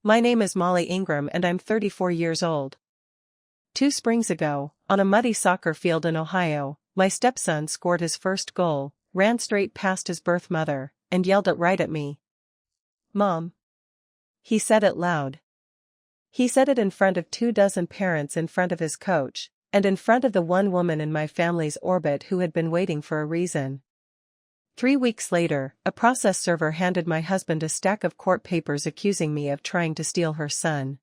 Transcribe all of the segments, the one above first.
My name is Molly Ingram and I'm 34 years old. 2 springs ago, on a muddy soccer field in Ohio, my stepson scored his first goal, ran straight past his birth mother, and yelled right at me. "Mom." He said it loud. He said it in front of 24 parents, in front of his coach, and in front of the one woman in my family's orbit who had been waiting for a reason. 3 weeks later, a process server handed my husband a stack of court papers accusing me of trying to steal her son.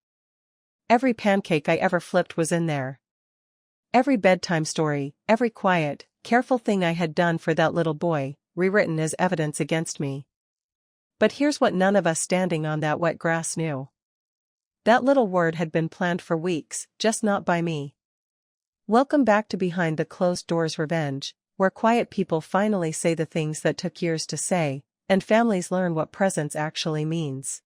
Every pancake I ever flipped was in there. Every bedtime story, every quiet, careful thing I had done for that little boy, rewritten as evidence against me. But here's what none of us standing on that wet grass knew. That little word had been planned for weeks, just not by me. Welcome back to Behind the Closed Doors Revenge, where quiet people finally say the things that took years to say, and families learn what presence actually means.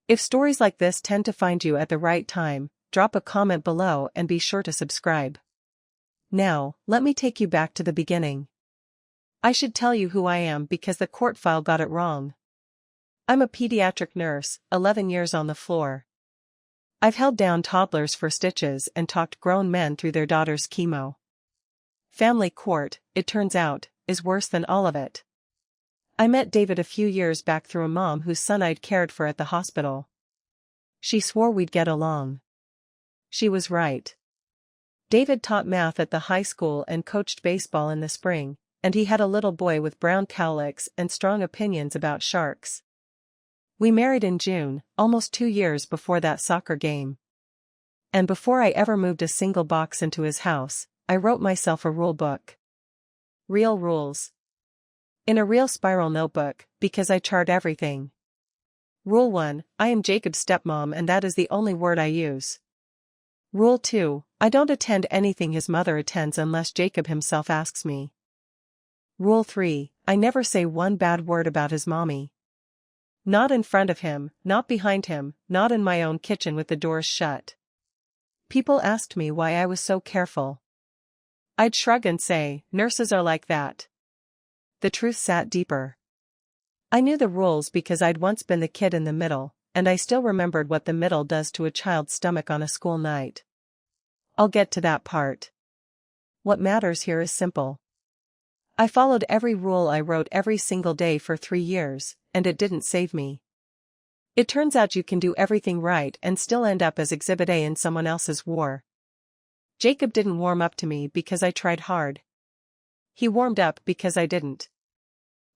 If stories like this tend to find you at the right time, drop a comment below and be sure to subscribe. Now, let me take you back to the beginning. I should tell you who I am because the court file got it wrong. I'm a pediatric nurse, 11 years on the floor. I've held down toddlers for stitches and talked grown men through their daughter's chemo. Family court, it turns out, is worse than all of it. I met David a few years back through a mom whose son I'd cared for at the hospital. She swore we'd get along. She was right. David taught math at the high school and coached baseball in the spring, and he had a little boy with brown cowlicks and strong opinions about sharks. We married in June, almost 2 years before that soccer game. And before I ever moved a single box into his house, I wrote myself a rule book. Real rules. In a real spiral notebook, because I chart everything. Rule 1, I am Jacob's stepmom and that is the only word I use. Rule 2, I don't attend anything his mother attends unless Jacob himself asks me. Rule 3, I never say one bad word about his mommy. Not in front of him, not behind him, not in my own kitchen with the doors shut. People asked me why I was so careful. I'd shrug and say, nurses are like that. The truth sat deeper. I knew the rules because I'd once been the kid in the middle, and I still remembered what the middle does to a child's stomach on a school night. I'll get to that part. What matters here is simple. I followed every rule I wrote every single day for 3 years, and it didn't save me. It turns out you can do everything right and still end up as Exhibit A in someone else's war. Jacob didn't warm up to me because I tried hard. He warmed up because I didn't.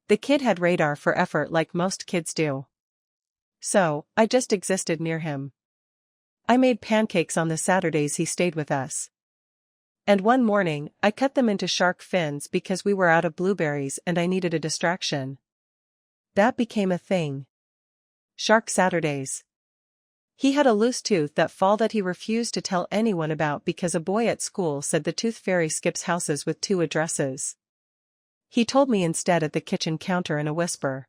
The kid had radar for effort like most kids do. So, I just existed near him. I made pancakes on the Saturdays he stayed with us. And one morning, I cut them into shark fins because we were out of blueberries and I needed a distraction. That became a thing. Shark Saturdays. He had a loose tooth that fall that he refused to tell anyone about because a boy at school said the tooth fairy skips houses with 2 addresses. He told me instead at the kitchen counter in a whisper.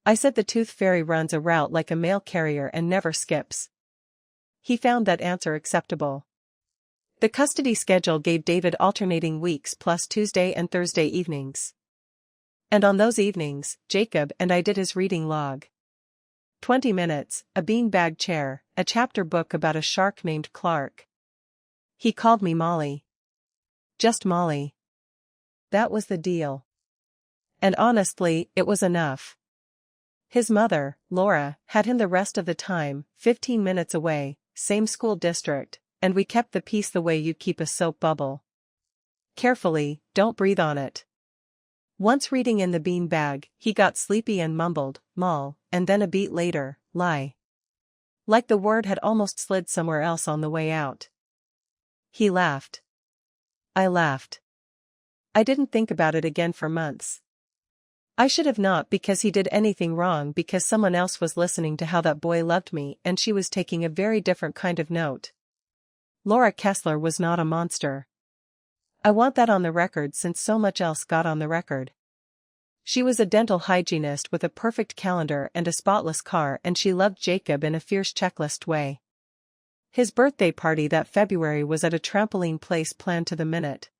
I said the tooth fairy runs a route like a mail carrier and never skips. He found that answer acceptable. The custody schedule gave David alternating weeks plus Tuesday and Thursday evenings. And on those evenings, Jacob and I did his reading log. 20 minutes, a beanbag chair, a chapter book about a shark named Clark. He called me Molly. Just Molly. That was the deal. And honestly, it was enough. His mother, Laura, had him the rest of the time, 15 minutes away, same school district, and we kept the peace the way you'd keep a soap bubble. Carefully, don't breathe on it. Once reading in the beanbag, he got sleepy and mumbled, "Mol," and then a beat later, "Lie." Like the word had almost slid somewhere else on the way out. He laughed. I laughed. I didn't think about it again for months. I should have not because he did anything wrong because someone else was listening to how that boy loved me and she was taking a very different kind of note. Laura Kessler was not a monster. I want that on the record since so much else got on the record. She was a dental hygienist with a perfect calendar and a spotless car and she loved Jacob in a fierce checklist way. His birthday party that February was at a trampoline place planned to the minute.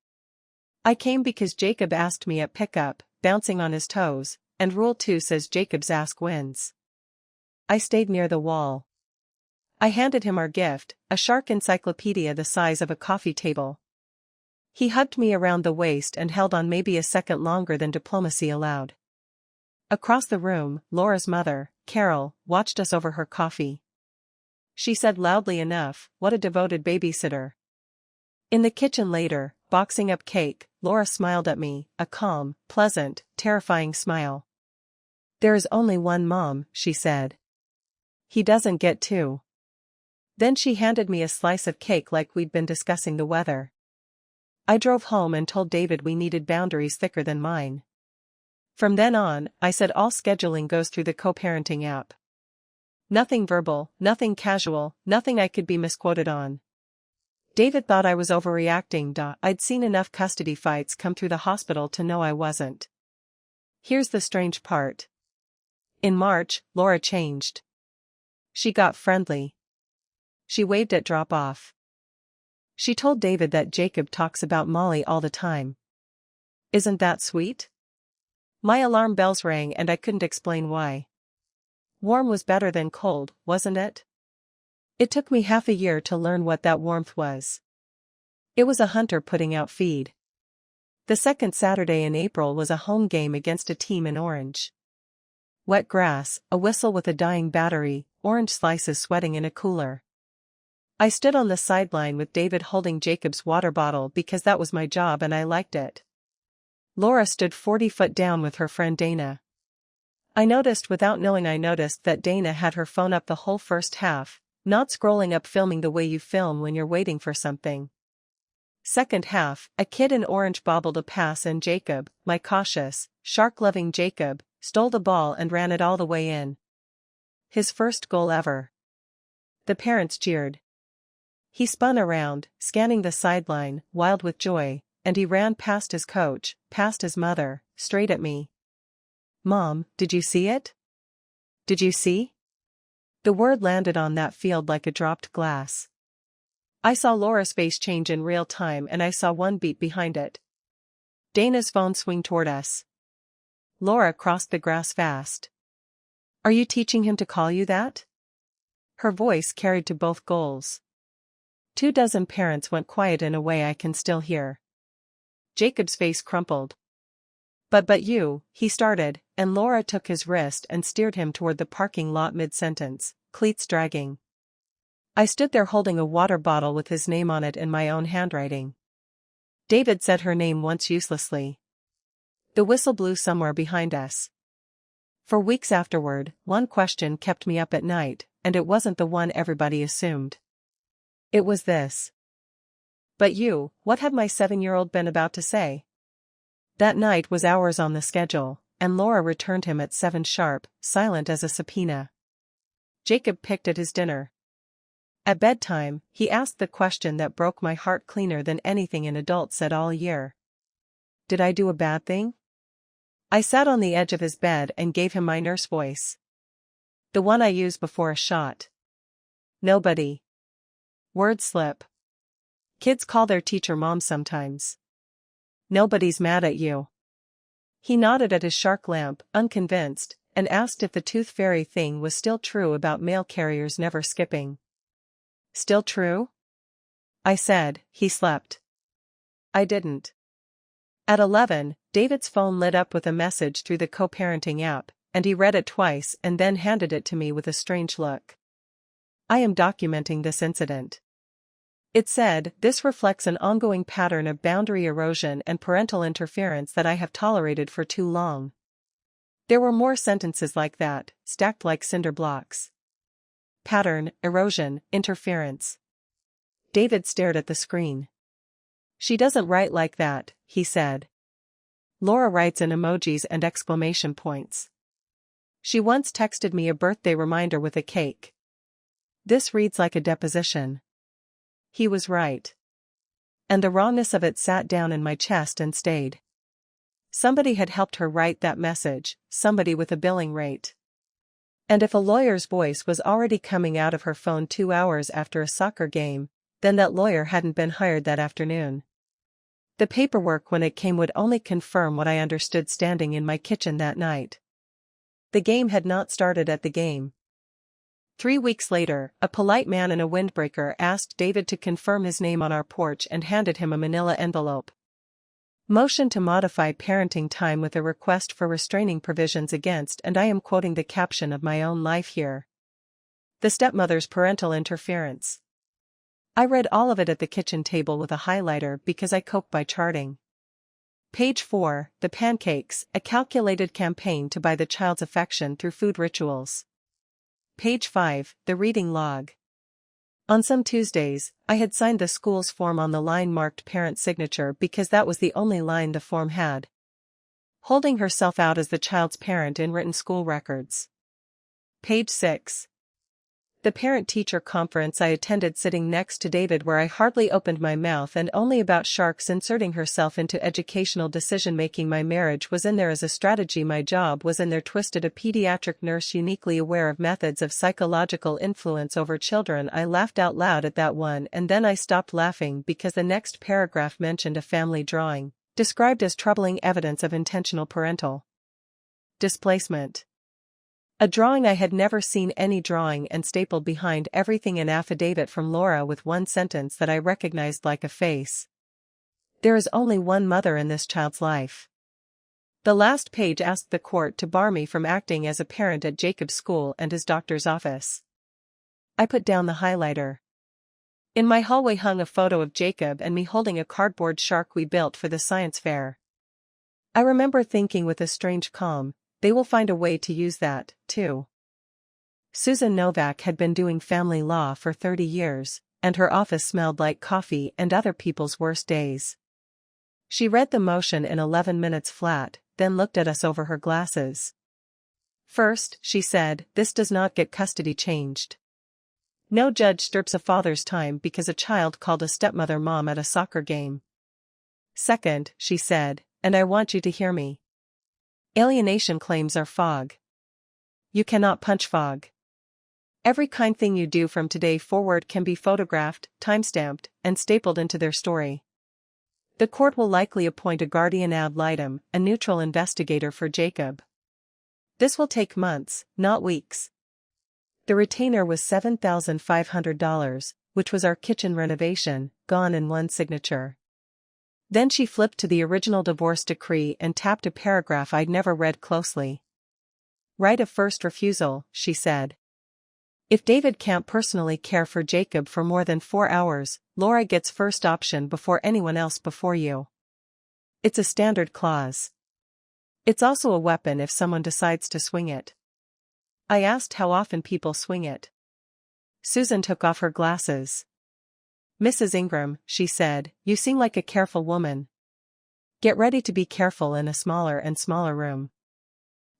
I came because Jacob asked me at pickup, bouncing on his toes, and Rule 2 says Jacob's ask wins. I stayed near the wall. I handed him our gift, a shark encyclopedia the size of a coffee table. He hugged me around the waist and held on maybe a second longer than diplomacy allowed. Across the room, Laura's mother, Carol, watched us over her coffee. She said loudly enough, "What a devoted babysitter." In the kitchen later, boxing up cake, Laura smiled at me, a calm, pleasant, terrifying smile. "There is only one mom," she said. "He doesn't get two." Then she handed me a slice of cake like we'd been discussing the weather. I drove home and told David we needed boundaries thicker than mine. From then on, I said all scheduling goes through the co-parenting app. Nothing verbal, nothing casual, nothing I could be misquoted on. David thought I was overreacting. I'd seen enough custody fights come through the hospital to know I wasn't. Here's the strange part. In March, Laura changed. She got friendly. She waved at drop-off. She told David that Jacob talks about Molly all the time. Isn't that sweet? My alarm bells rang and I couldn't explain why. Warm was better than cold, wasn't it? It took me half a year to learn what that warmth was. It was a hunter putting out feed. The second Saturday in April was a home game against a team in Orange. Wet grass, a whistle with a dying battery, orange slices sweating in a cooler. I stood on the sideline with David holding Jacob's water bottle because that was my job and I liked it. Laura stood 40 foot down with her friend Dana. I noticed without knowing that Dana had her phone up the whole first half, not scrolling up filming the way you film when you're waiting for something. Second half, a kid in orange bobbled a pass and Jacob, my cautious, shark-loving Jacob, stole the ball and ran it all the way in. His first goal ever. The parents cheered. He spun around, scanning the sideline, wild with joy, and he ran past his coach, past his mother, straight at me. "Mom, did you see it? Did you see?" The word landed on that field like a dropped glass. I saw Laura's face change in real time and I saw one beat behind it. Dana's phone swing toward us. Laura crossed the grass fast. "Are you teaching him to call you that?" Her voice carried to both goals. 24 parents went quiet in a way I can still hear. Jacob's face crumpled. But you," he started, and Laura took his wrist and steered him toward the parking lot mid-sentence, cleats dragging. I stood there holding a water bottle with his name on it in my own handwriting. David said her name once uselessly. The whistle blew somewhere behind us. For weeks afterward, one question kept me up at night, and it wasn't the one everybody assumed. It was this. "But you, what had my 7-year-old been about to say?" That night was hours on the schedule, and Laura returned him at 7 sharp, silent as a subpoena. Jacob picked at his dinner. At bedtime, he asked the question that broke my heart cleaner than anything an adult said all year. "Did I do a bad thing?" I sat on the edge of his bed and gave him my nurse voice. The one I use before a shot. "Nobody." Word slip. Kids call their teacher mom sometimes. "Nobody's mad at you." He nodded at his shark lamp, unconvinced, and asked if the tooth fairy thing was still true about mail carriers never skipping. "Still true?" I said. He slept. I didn't. At 11, David's phone lit up with a message through the co-parenting app, and he read it twice and then handed it to me with a strange look. "I am documenting this incident." It said, "This reflects an ongoing pattern of boundary erosion and parental interference that I have tolerated for too long." There were more sentences like that, stacked like cinder blocks. Pattern, erosion, interference. David stared at the screen. "She doesn't write like that," he said. "Laura writes in emojis and exclamation points. She once texted me a birthday reminder with a cake. This reads like a deposition." He was right. And the rawness of it sat down in my chest and stayed. Somebody had helped her write that message, somebody with a billing rate. And if a lawyer's voice was already coming out of her phone 2 hours after a soccer game, then that lawyer hadn't been hired that afternoon. The paperwork when it came would only confirm what I understood standing in my kitchen that night. The game had not started at the game. 3 weeks later, a polite man in a windbreaker asked David to confirm his name on our porch and handed him a manila envelope. Motion to modify parenting time with a request for restraining provisions against, and I am quoting the caption of my own life here. The stepmother's parental interference. I read all of it at the kitchen table with a highlighter because I cope by charting. Page 4, The Pancakes, a calculated campaign to buy the child's affection through food rituals. Page 5, The Reading Log. On some Tuesdays, I had signed the school's form on the line marked parent signature because that was the only line the form had. Holding herself out as the child's parent in written school records. Page 6. The parent-teacher conference I attended sitting next to David, where I hardly opened my mouth and only about sharks inserting herself into educational decision-making. My marriage was in there as a strategy, my job was in there twisted, a pediatric nurse uniquely aware of methods of psychological influence over children. I laughed out loud at that one, and then I stopped laughing because the next paragraph mentioned a family drawing, described as troubling evidence of intentional parental displacement. A drawing I had never seen any drawing, and stapled behind everything an affidavit from Laura with one sentence that I recognized like a face. There is only one mother in this child's life. The last page asked the court to bar me from acting as a parent at Jacob's school and his doctor's office. I put down the highlighter. In my hallway hung a photo of Jacob and me holding a cardboard shark we built for the science fair. I remember thinking with a strange calm, they will find a way to use that, too. Susan Novak had been doing family law for 30 years, and her office smelled like coffee and other people's worst days. She read the motion in 11 minutes flat, then looked at us over her glasses. First, she said, this does not get custody changed. No judge strips a father's time because a child called a stepmother mom at a soccer game. Second, she said, and I want you to hear me. Alienation claims are fog. You cannot punch fog. Every kind thing you do from today forward can be photographed, timestamped, and stapled into their story. The court will likely appoint a guardian ad litem, a neutral investigator for Jacob. This will take months, not weeks. The retainer was $7,500, which was our kitchen renovation, gone in one signature. Then she flipped to the original divorce decree and tapped a paragraph I'd never read closely. Right of first refusal, she said. If David can't personally care for Jacob for more than 4 hours, Laura gets first option before anyone else before you. It's a standard clause. It's also a weapon if someone decides to swing it. I asked how often people swing it. Susan took off her glasses. Mrs. Ingram, she said, you seem like a careful woman. Get ready to be careful in a smaller and smaller room.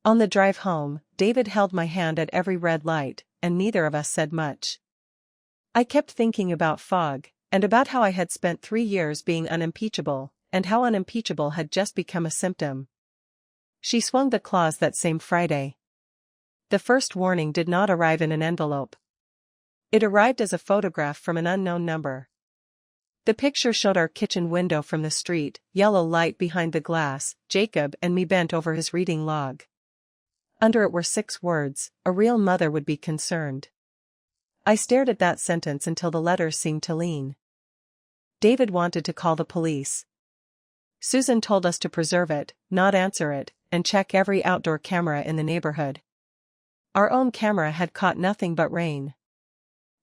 On the drive home, David held my hand at every red light, and neither of us said much. I kept thinking about fog, and about how I had spent 3 years being unimpeachable, and how unimpeachable had just become a symptom. She swung the clause that same Friday. The first warning did not arrive in an envelope. It arrived as a photograph from an unknown number. The picture showed our kitchen window from the street, yellow light behind the glass, Jacob and me bent over his reading log. Under it were 6 words, a real mother would be concerned. I stared at that sentence until the letters seemed to lean. David wanted to call the police. Susan told us to preserve it, not answer it, and check every outdoor camera in the neighborhood. Our own camera had caught nothing but rain.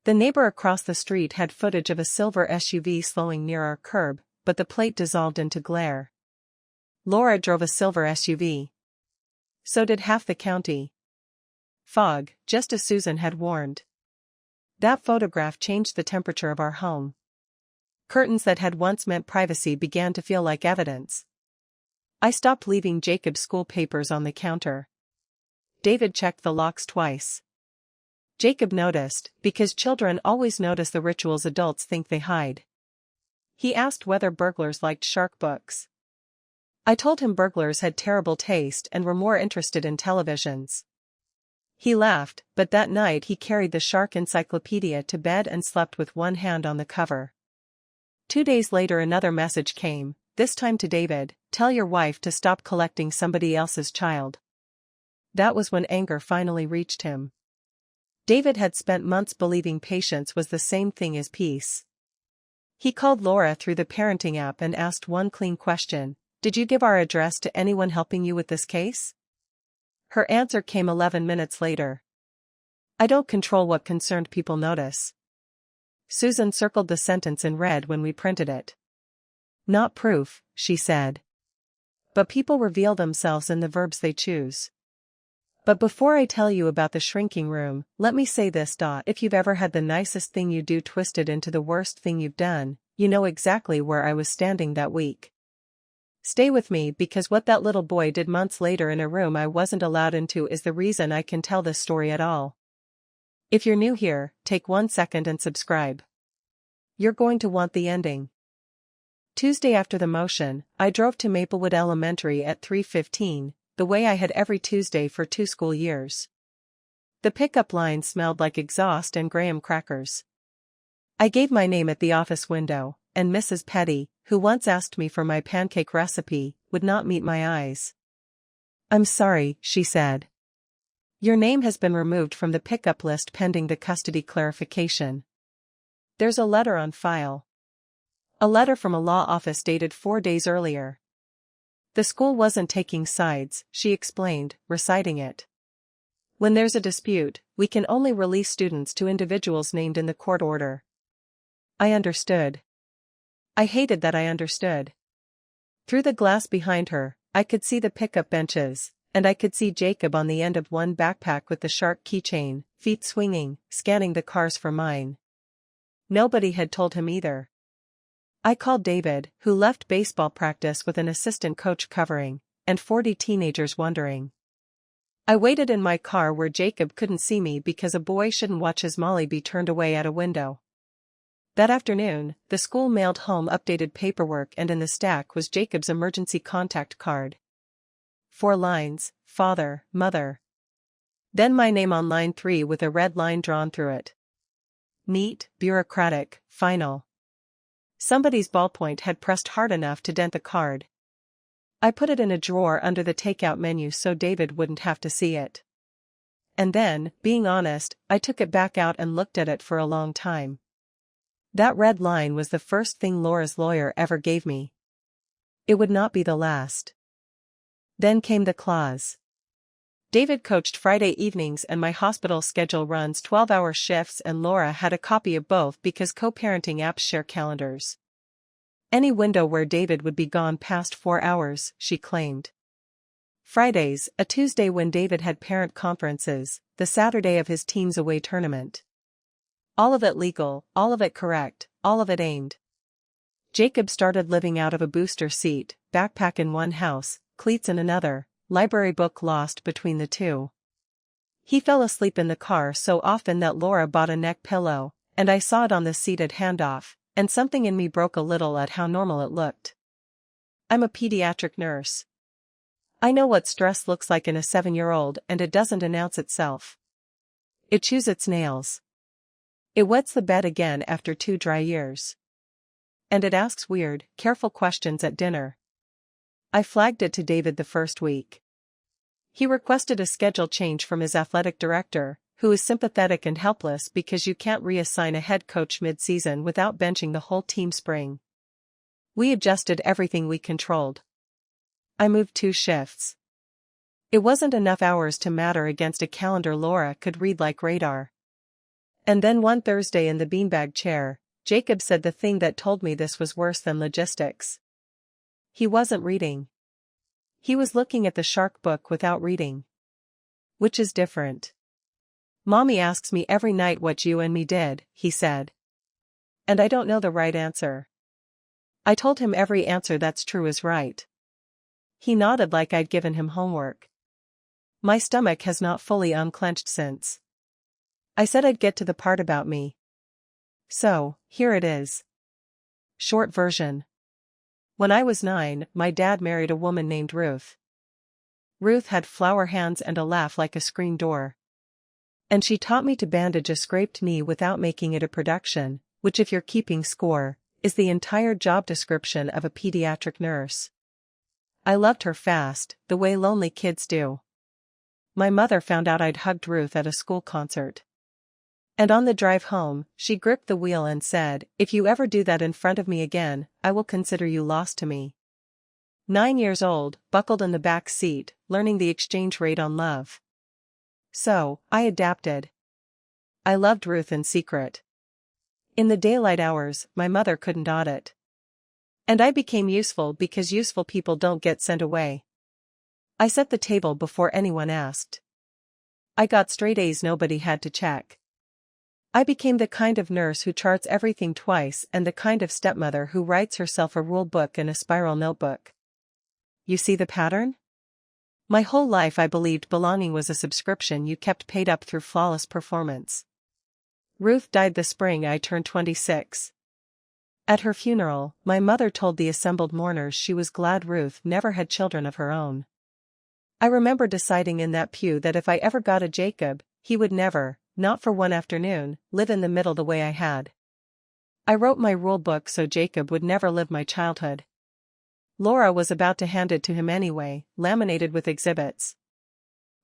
The neighbor across the street had footage of a silver SUV slowing near our curb, but the plate dissolved into glare. Laura drove a silver SUV. So did half the county. Fog, just as Susan had warned. That photograph changed the temperature of our home. Curtains that had once meant privacy began to feel like evidence. I stopped leaving Jacob's school papers on the counter. David checked the locks twice. Jacob noticed, because children always notice the rituals adults think they hide. He asked whether burglars liked shark books. I told him burglars had terrible taste and were more interested in televisions. He laughed, but that night he carried the shark encyclopedia to bed and slept with one hand on the cover. 2 days later another message came, this time to David, tell your wife to stop collecting somebody else's child. That was when anger finally reached him. David had spent months believing patience was the same thing as peace. He called Laura through the parenting app and asked one clean question: "Did you give our address to anyone helping you with this case?" Her answer came 11 minutes later. "I don't control what concerned people notice." Susan circled the sentence in red when we printed it. "Not proof," she said. "But people reveal themselves in the verbs they choose." But before I tell you about the shrinking room, let me say this. If you've ever had the nicest thing you do twisted into the worst thing you've done, you know exactly where I was standing that week. Stay with me, because what that little boy did months later in a room I wasn't allowed into is the reason I can tell this story at all. If you're new here, take 1 second and subscribe. You're going to want the ending. Tuesday after the motion, I drove to Maplewood Elementary at 3:15, the way I had every Tuesday for 2 school years. The pickup line smelled like exhaust and graham crackers. I gave my name at the office window, and Mrs. Petty, who once asked me for my pancake recipe, would not meet my eyes. "I'm sorry," she said. "Your name has been removed from the pickup list pending the custody clarification. There's a letter on file." A letter from a law office dated 4 days earlier. The school wasn't taking sides, she explained, reciting it. "When there's a dispute, we can only release students to individuals named in the court order." I understood. I hated that I understood. Through the glass behind her, I could see the pickup benches, and I could see Jacob on the end of one backpack with the shark keychain, feet swinging, scanning the cars for mine. Nobody had told him either. I called David, who left baseball practice with an assistant coach covering, and 40 teenagers wondering. I waited in my car where Jacob couldn't see me because a boy shouldn't watch his Molly be turned away at a window. That afternoon, the school mailed home updated paperwork, and in the stack was Jacob's emergency contact card. 4 lines: father, mother. Then my name on line 3 with a red line drawn through it. Neat, bureaucratic, final. Somebody's ballpoint had pressed hard enough to dent the card. I put it in a drawer under the takeout menu so David wouldn't have to see it. And then, being honest, I took it back out and looked at it for a long time. That red line was the first thing Laura's lawyer ever gave me. It would not be the last. Then came the clause. David coached Friday evenings and my hospital schedule runs 12-hour shifts, and Laura had a copy of both because co-parenting apps share calendars. Any window where David would be gone past 4 hours, she claimed. Fridays, a Tuesday when David had parent conferences, the Saturday of his team's away tournament. All of it legal, all of it correct, all of it aimed. Jacob started living out of a booster seat, backpack in one house, cleats in another, library book lost between the two. He fell asleep in the car so often that Laura bought a neck pillow, and I saw it on the seat at handoff, and something in me broke a little at how normal it looked. I'm a pediatric nurse. I know what stress looks like in a 7-year-old, and it doesn't announce itself. It chews its nails. It wets the bed again after 2 dry years. And it asks weird, careful questions at dinner. I flagged it to David the first week. He requested a schedule change from his athletic director, who is sympathetic and helpless because you can't reassign a head coach mid-season without benching the whole team spring. We adjusted everything we controlled. I moved 2 shifts. It wasn't enough hours to matter against a calendar Laura could read like radar. And then one Thursday in the beanbag chair, Jacob said the thing that told me this was worse than logistics. He wasn't reading. He was looking at the shark book without reading. Which is different. "Mommy asks me every night what you and me did," he said. "And I don't know the right answer." I told him every answer that's true is right. He nodded like I'd given him homework. My stomach has not fully unclenched since. I said I'd get to the part about me. So, here it is. Short version. When I was 9, my dad married a woman named Ruth. Ruth had flower hands and a laugh like a screen door. And she taught me to bandage a scraped knee without making it a production, which, if you're keeping score, is the entire job description of a pediatric nurse. I loved her fast, the way lonely kids do. My mother found out I'd hugged Ruth at a school concert. And on the drive home, she gripped the wheel and said, "If you ever do that in front of me again, I will consider you lost to me." 9 years old, buckled in the back seat, learning the exchange rate on love. So, I adapted. I loved Ruth in secret. In the daylight hours, my mother couldn't audit. And I became useful because useful people don't get sent away. I set the table before anyone asked. I got straight A's nobody had to check. I became the kind of nurse who charts everything twice and the kind of stepmother who writes herself a rule book in a spiral notebook. You see the pattern? My whole life I believed belonging was a subscription you kept paid up through flawless performance. Ruth died the spring I turned 26. At her funeral, my mother told the assembled mourners she was glad Ruth never had children of her own. I remember deciding in that pew that if I ever got a Jacob, he would never, not for one afternoon, live in the middle the way I had. I wrote my rule book so Jacob would never live my childhood. Laura was about to hand it to him anyway, laminated with exhibits.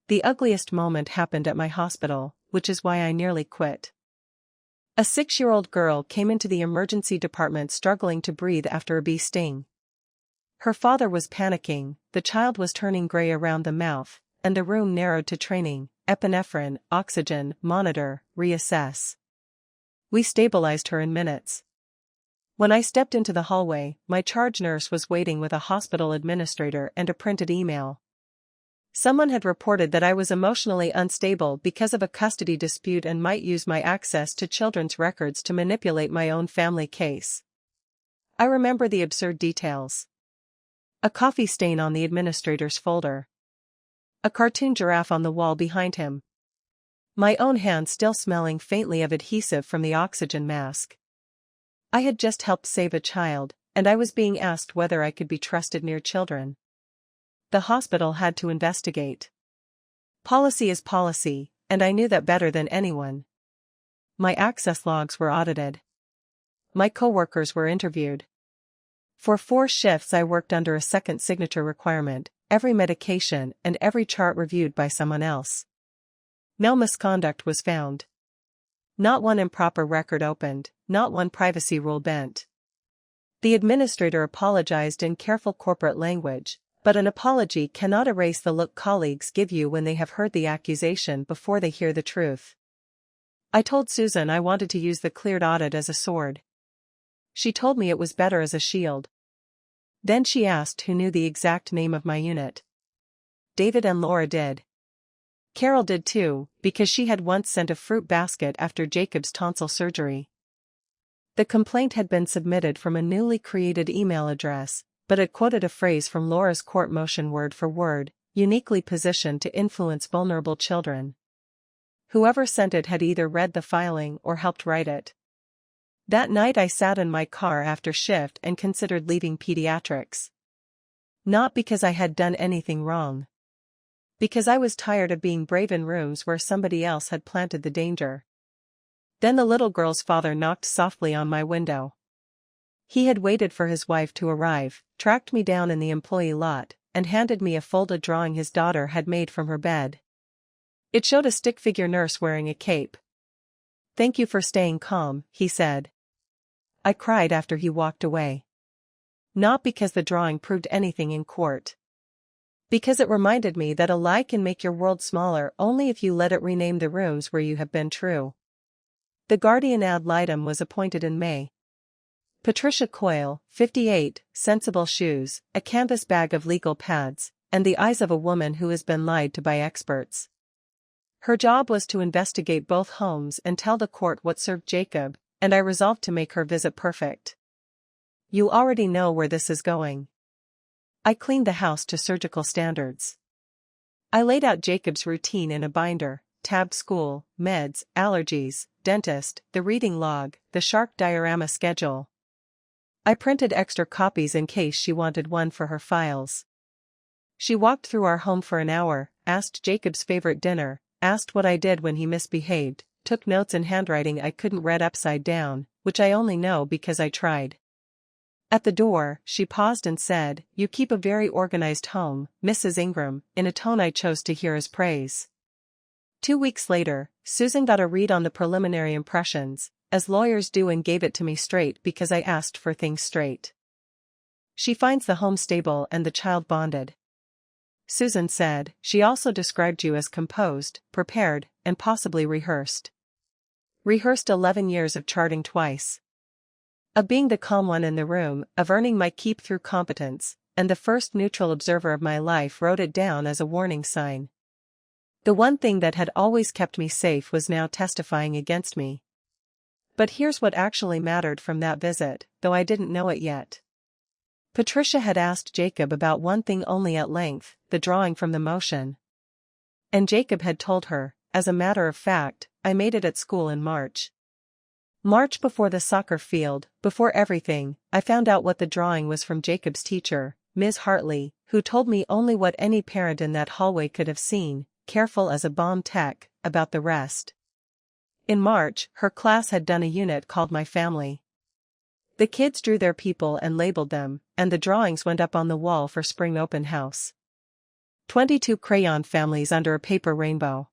The ugliest moment happened at my hospital, which is why I nearly quit. A 6-year-old girl came into the emergency department struggling to breathe after a bee sting. Her father was panicking, the child was turning gray around the mouth, and the room narrowed to training, epinephrine, oxygen, monitor, reassess. We stabilized her in minutes. When I stepped into the hallway, my charge nurse was waiting with a hospital administrator and a printed email. Someone had reported that I was emotionally unstable because of a custody dispute and might use my access to children's records to manipulate my own family case. I remember the absurd details. A coffee stain on the administrator's folder. A cartoon giraffe on the wall behind him. My own hand still smelling faintly of adhesive from the oxygen mask. I had just helped save a child, and I was being asked whether I could be trusted near children. The hospital had to investigate. Policy is policy, and I knew that better than anyone. My access logs were audited. My coworkers were interviewed. For 4 shifts I worked under a second signature requirement, every medication and every chart reviewed by someone else. No misconduct was found. Not one improper record opened, not one privacy rule bent. The administrator apologized in careful corporate language, but an apology cannot erase the look colleagues give you when they have heard the accusation before they hear the truth. I told Susan I wanted to use the cleared audit as a sword. She told me it was better as a shield. Then she asked who knew the exact name of my unit. David and Laura did. Carol did too, because she had once sent a fruit basket after Jacob's tonsil surgery. The complaint had been submitted from a newly created email address, but it quoted a phrase from Laura's court motion word for word, uniquely positioned to influence vulnerable children. Whoever sent it had either read the filing or helped write it. That night I sat in my car after shift and considered leaving pediatrics. Not because I had done anything wrong. Because I was tired of being brave in rooms where somebody else had planted the danger. Then the little girl's father knocked softly on my window. He had waited for his wife to arrive, tracked me down in the employee lot, and handed me a folded drawing his daughter had made from her bed. It showed a stick-figure nurse wearing a cape. "Thank you for staying calm," he said. I cried after he walked away. Not because the drawing proved anything in court. Because it reminded me that a lie can make your world smaller only if you let it rename the rooms where you have been true. The guardian ad litem was appointed in May. Patricia Coyle, 58, sensible shoes, a canvas bag of legal pads, and the eyes of a woman who has been lied to by experts. Her job was to investigate both homes and tell the court what served Jacob, and I resolved to make her visit perfect. You already know where this is going. I cleaned the house to surgical standards. I laid out Jacob's routine in a binder, tabbed school, meds, allergies, dentist, the reading log, the shark diorama schedule. I printed extra copies in case she wanted one for her files. She walked through our home for an hour, asked Jacob's favorite dinner, asked what I did when he misbehaved, took notes in handwriting I couldn't read upside down, which I only know because I tried. At the door, she paused and said, "You keep a very organized home, Mrs. Ingram," in a tone I chose to hear as praise. 2 weeks later, Susan got a read on the preliminary impressions, as lawyers do, and gave it to me straight because I asked for things straight. She finds the home stable and the child bonded. Susan said, she also described you as composed, prepared, and possibly rehearsed. Rehearsed 11 years of charting twice. Of being the calm one in the room, of earning my keep through competence, and the first neutral observer of my life wrote it down as a warning sign. The one thing that had always kept me safe was now testifying against me. But here's what actually mattered from that visit, though I didn't know it yet. Patricia had asked Jacob about one thing only at length, the drawing from the motion. And Jacob had told her, as a matter of fact, I made it at school in March. March before the soccer field, before everything, I found out what the drawing was from Jacob's teacher, Ms. Hartley, who told me only what any parent in that hallway could have seen, careful as a bomb tech, about the rest. In March, her class had done a unit called My Family. The kids drew their people and labeled them, and the drawings went up on the wall for spring open house. 22 crayon families under a paper rainbow.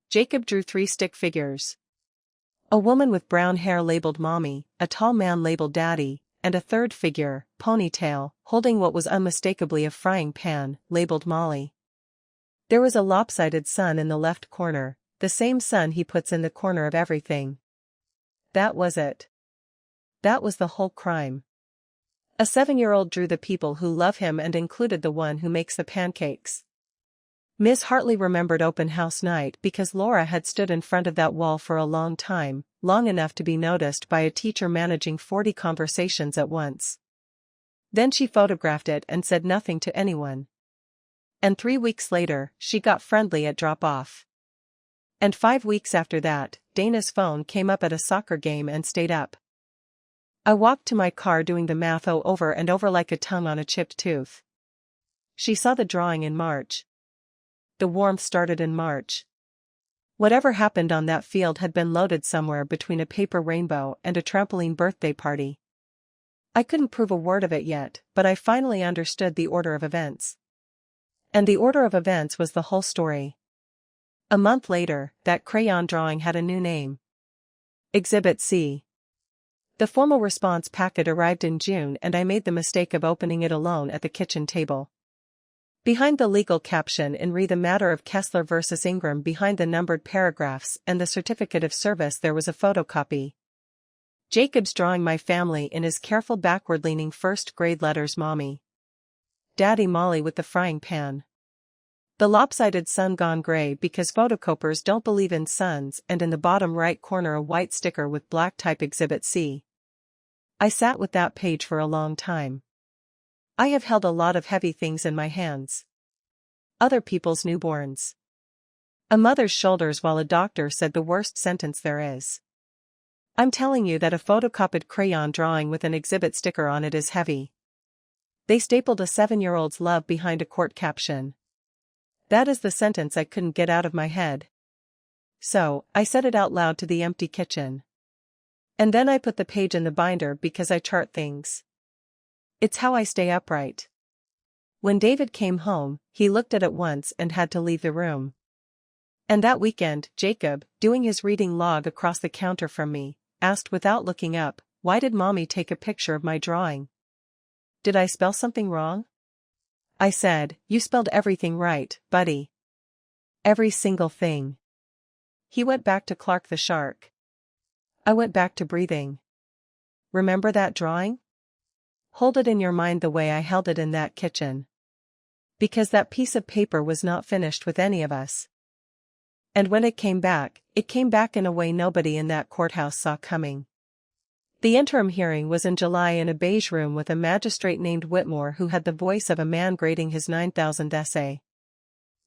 Jacob drew 3 stick figures. A woman with brown hair labeled Mommy, a tall man labeled Daddy, and a third figure, ponytail, holding what was unmistakably a frying pan, labeled Molly. There was a lopsided sun in the left corner, the same sun he puts in the corner of everything. That was it. That was the whole crime. A 7-year-old drew the people who love him and included the one who makes the pancakes. Miss Hartley remembered open house night because Laura had stood in front of that wall for a long time, long enough to be noticed by a teacher managing 40 conversations at once. Then she photographed it and said nothing to anyone. And 3 weeks later, she got friendly at drop-off. And 5 weeks after that, Dana's phone came up at a soccer game and stayed up. I walked to my car doing the math over and over like a tongue on a chipped tooth. She saw the drawing in March. The warmth started in March. Whatever happened on that field had been loaded somewhere between a paper rainbow and a trampoline birthday party. I couldn't prove a word of it yet, but I finally understood the order of events. And the order of events was the whole story. A month later, that crayon drawing had a new name. Exhibit C. The formal response packet arrived in June and I made the mistake of opening it alone at the kitchen table. Behind the legal caption in Re the Matter of Kessler vs. Ingram, behind the numbered paragraphs and the certificate of service, there was a photocopy. Jacob's drawing My Family in his careful backward-leaning first-grade letters, Mommy. Daddy, Molly with the frying pan. The lopsided sun gone gray because photocopiers don't believe in suns, and in the bottom right corner a white sticker with black type Exhibit C. I sat with that page for a long time. I have held a lot of heavy things in my hands. Other people's newborns. A mother's shoulders while a doctor said the worst sentence there is. I'm telling you that a photocopied crayon drawing with an exhibit sticker on it is heavy. They stapled a 7-year-old's love behind a court caption. That is the sentence I couldn't get out of my head. So, I said it out loud to the empty kitchen. And then I put the page in the binder because I chart things. It's how I stay upright. When David came home, he looked at it once and had to leave the room. And that weekend, Jacob, doing his reading log across the counter from me, asked without looking up, why did Mommy take a picture of my drawing? Did I spell something wrong? I said, you spelled everything right, buddy. Every single thing. He went back to Clark the shark. I went back to breathing. Remember that drawing? Hold it in your mind the way I held it in that kitchen. Because that piece of paper was not finished with any of us. And when it came back in a way nobody in that courthouse saw coming. The interim hearing was in July in a beige room with a magistrate named Whitmore who had the voice of a man grading his 9,000th essay.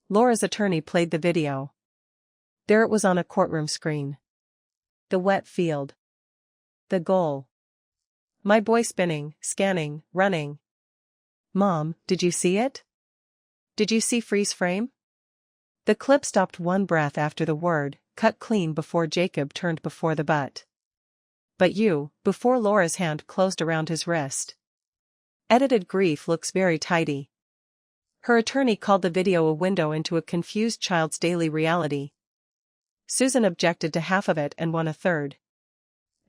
Laura's attorney played the video. There it was on a courtroom screen. The wet field. The goal. My boy spinning, scanning, running. Mom, did you see it? Did you see freeze frame? The clip stopped one breath after the word, cut clean before Jacob turned before the butt. But you, before Laura's hand closed around his wrist. Edited grief looks very tidy. Her attorney called the video a window into a confused child's daily reality. Susan objected to half of it and won a third.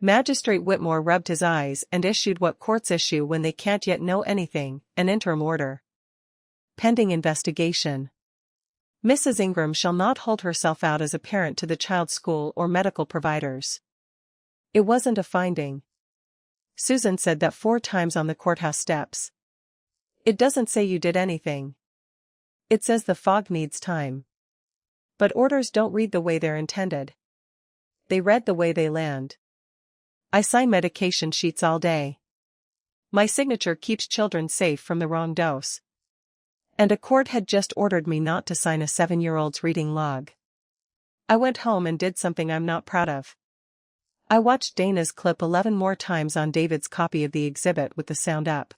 Magistrate Whitmore rubbed his eyes and issued what courts issue when they can't yet know anything, an interim order. Pending investigation. Mrs. Ingram shall not hold herself out as a parent to the child's school or medical providers. It wasn't a finding. Susan said that 4 times on the courthouse steps. It doesn't say you did anything. It says the fog needs time. But orders don't read the way they're intended. They read the way they land. I sign medication sheets all day. My signature keeps children safe from the wrong dose. And a court had just ordered me not to sign a 7-year-old's reading log. I went home and did something I'm not proud of. I watched Dana's clip 11 more times on David's copy of the exhibit with the sound up.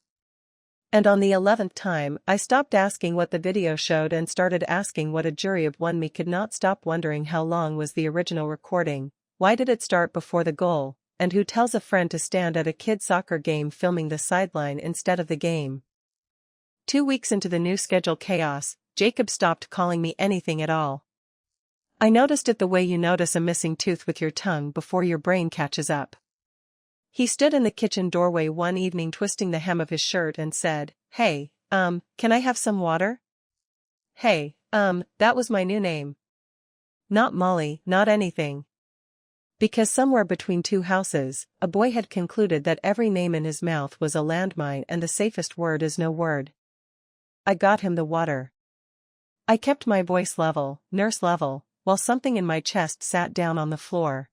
And on the 11th time, I stopped asking what the video showed and started asking what a jury of one. Me could not stop wondering how long was the original recording, why did it start before the goal, and who tells a friend to stand at a kid's soccer game filming the sideline instead of the game. 2 weeks into the new schedule chaos, Jacob stopped calling me anything at all. I noticed it the way you notice a missing tooth with your tongue before your brain catches up. He stood in the kitchen doorway one evening twisting the hem of his shirt and said, "Hey, can I have some water?" Hey, that was my new name. Not Molly, not anything. Because somewhere between 2 houses, a boy had concluded that every name in his mouth was a landmine and the safest word is no word. I got him the water. I kept my voice level, nurse level, while something in my chest sat down on the floor.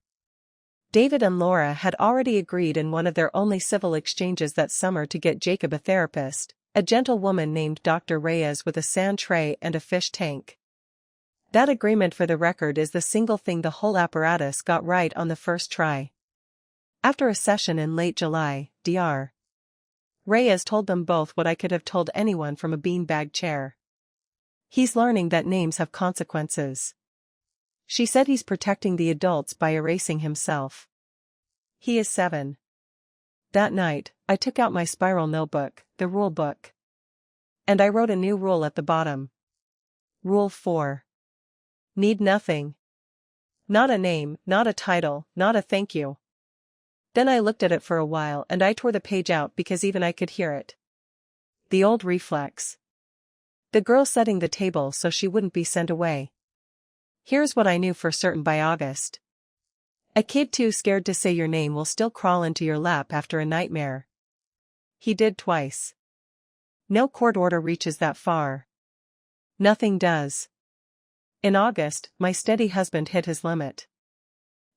David and Laura had already agreed in one of their only civil exchanges that summer to get Jacob a therapist, a gentle woman named Dr. Reyes with a sand tray and a fish tank. That agreement, for the record, is the single thing the whole apparatus got right on the first try. After a session in late July, Dr. Reyes told them both what I could have told anyone from a beanbag chair. He's learning that names have consequences. She said he's protecting the adults by erasing himself. He is 7. That night, I took out my spiral notebook, the rule book. And I wrote a new rule at the bottom. Rule 4. Need nothing. Not a name, not a title, not a thank you. Then I looked at it for a while and I tore the page out because even I could hear it. The old reflex. The girl setting the table so she wouldn't be sent away. Here's what I knew for certain by August. A kid too scared to say your name will still crawl into your lap after a nightmare. He did twice. No court order reaches that far. Nothing does. In August, my steady husband hit his limit.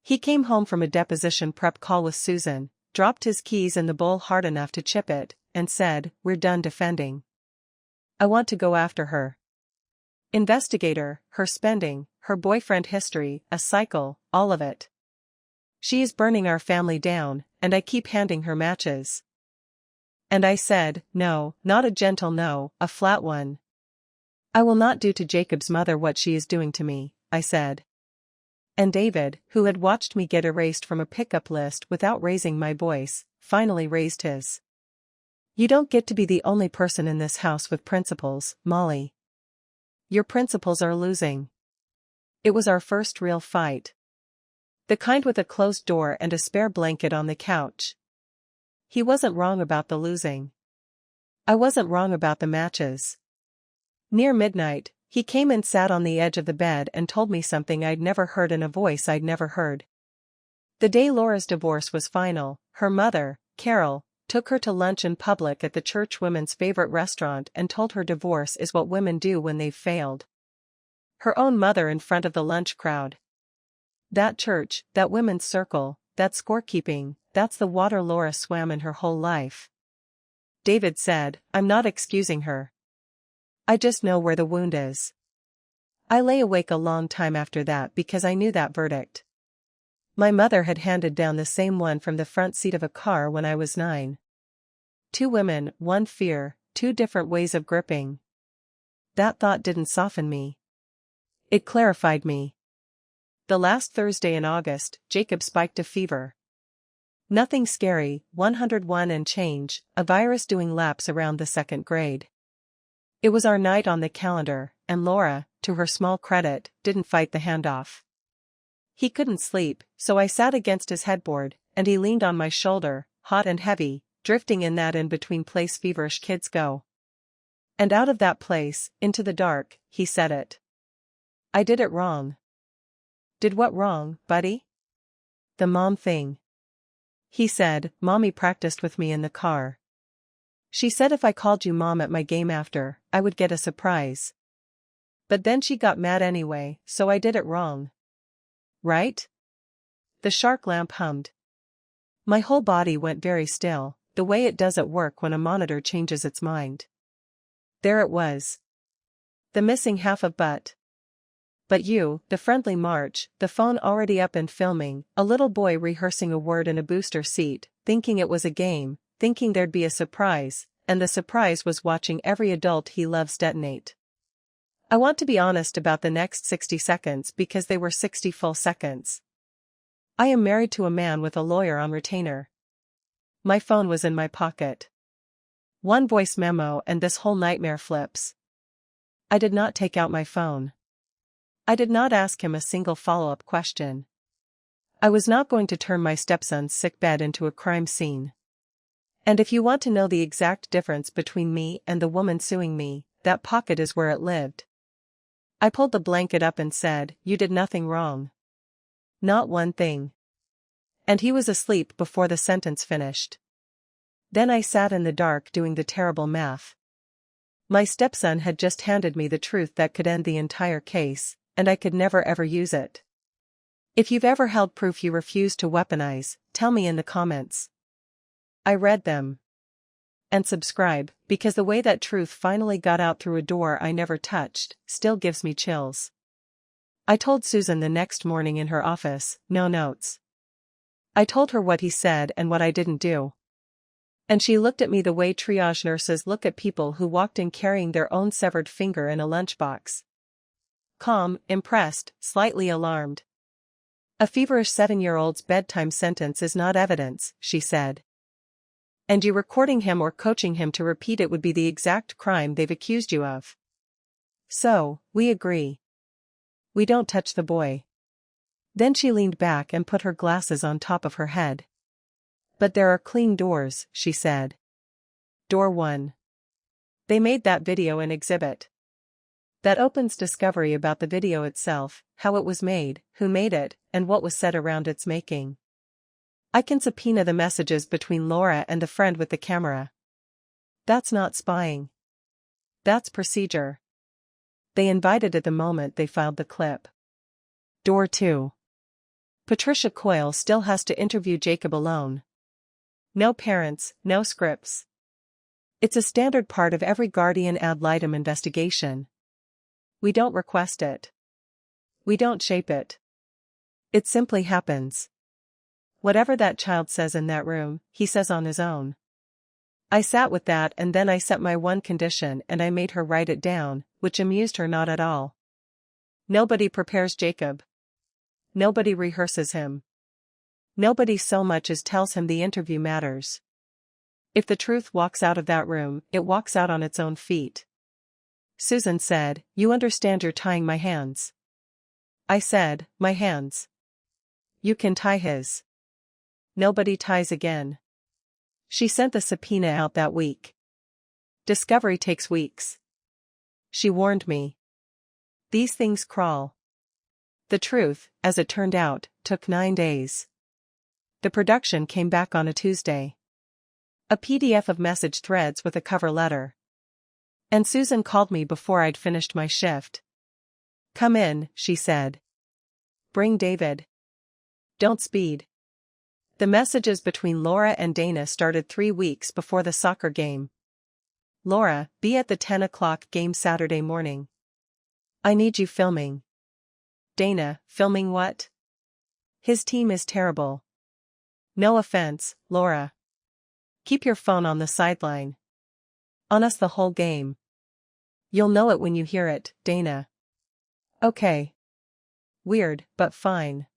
He came home from a deposition prep call with Susan, dropped his keys in the bowl hard enough to chip it, and said, "We're done defending. I want to go after her. Investigator, her spending, her boyfriend history, a cycle, all of it. She is burning our family down, and I keep handing her matches." And I said, "No, not a gentle no, a flat one. I will not do to Jacob's mother what she is doing to me," I said. And David, who had watched me get erased from a pickup list without raising my voice, finally raised his. "You don't get to be the only person in this house with principles, Molly. Your principles are losing." It was our first real fight. The kind with a closed door and a spare blanket on the couch. He wasn't wrong about the losing. I wasn't wrong about the matches. Near midnight, he came and sat on the edge of the bed and told me something I'd never heard in a voice I'd never heard. The day Laura's divorce was final, her mother, Carol, took her to lunch in public at the church women's favorite restaurant and told her divorce is what women do when they've failed. Her own mother in front of the lunch crowd. That church, that women's circle, that scorekeeping, that's the water Laura swam in her whole life. David said, "I'm not excusing her. I just know where the wound is." I lay awake a long time after that because I knew that verdict. My mother had handed down the same one from the front seat of a car when I was 9. 2 women, 1 fear, 2 different ways of gripping. That thought didn't soften me. It clarified me. The last Thursday in August, Jacob spiked a fever. Nothing scary, 101 and change, a virus doing laps around the 2nd grade. It was our night on the calendar, and Laura, to her small credit, didn't fight the handoff. He couldn't sleep, so I sat against his headboard, and he leaned on my shoulder, hot and heavy, drifting in that in-between place feverish kids go. And out of that place, into the dark, he said it. I did it wrong. Did what wrong, buddy? The mom thing. He said, Mommy practiced with me in the car. She said if I called you mom at my game after, I would get a surprise. But then she got mad anyway, so I did it wrong. Right? The shark lamp hummed. My whole body went very still, the way it does at work when a monitor changes its mind. There it was. The missing half of But you, the friendly march, the phone already up and filming, a little boy rehearsing a word in a booster seat, thinking it was a game, thinking there'd be a surprise, and the surprise was watching every adult he loves detonate. I want to be honest about the next 60 seconds because they were 60 full seconds. I am married to a man with a lawyer on retainer. My phone was in my pocket. One voice memo and this whole nightmare flips. I did not take out my phone. I did not ask him a single follow-up question. I was not going to turn my stepson's sickbed into a crime scene. And if you want to know the exact difference between me and the woman suing me, that pocket is where it lived. I pulled the blanket up and said, You did nothing wrong. Not one thing. And he was asleep before the sentence finished. Then I sat in the dark doing the terrible math. My stepson had just handed me the truth that could end the entire case, and I could never ever use it. If you've ever held proof you refuse to weaponize, tell me in the comments. I read them. And subscribe, because the way that truth finally got out through a door I never touched, still gives me chills. I told Susan the next morning in her office, no notes. I told her what he said and what I didn't do. And she looked at me the way triage nurses look at people who walked in carrying their own severed finger in a lunchbox. Calm, impressed, slightly alarmed. A feverish 7-year-old's bedtime sentence is not evidence, she said. And you recording him or coaching him to repeat it would be the exact crime they've accused you of. So, we agree. We don't touch the boy. Then she leaned back and put her glasses on top of her head. But there are clean doors, she said. Door 1. They made that video an exhibit. That opens discovery about the video itself, how it was made, who made it, and what was said around its making. I can subpoena the messages between Laura and the friend with the camera. That's not spying. That's procedure. They invited it the moment they filed the clip. Door 2. Patricia Coyle still has to interview Jacob alone. No parents, no scripts. It's a standard part of every guardian ad litem investigation. We don't request it. We don't shape it. It simply happens. Whatever that child says in that room, he says on his own. I sat with that and then I set my one condition and I made her write it down, which amused her not at all. Nobody prepares Jacob. Nobody rehearses him. Nobody so much as tells him the interview matters. If the truth walks out of that room, it walks out on its own feet. Susan said, You understand you're tying my hands. I said, My hands. You can tie his. Nobody ties again. She sent the subpoena out that week. Discovery takes weeks. She warned me. These things crawl. The truth, as it turned out, took 9 days. The production came back on a Tuesday. A PDF of message threads with a cover letter. And Susan called me before I'd finished my shift. Come in, she said. Bring David. Don't speed. The messages between Laura and Dana started 3 weeks before the soccer game. Laura, be at the 10 o'clock game Saturday morning. I need you filming. Dana, filming what? His team is terrible. No offense, Laura. Keep your phone on the sideline. On us the whole game. You'll know it when you hear it, Dana. Okay. Weird, but fine.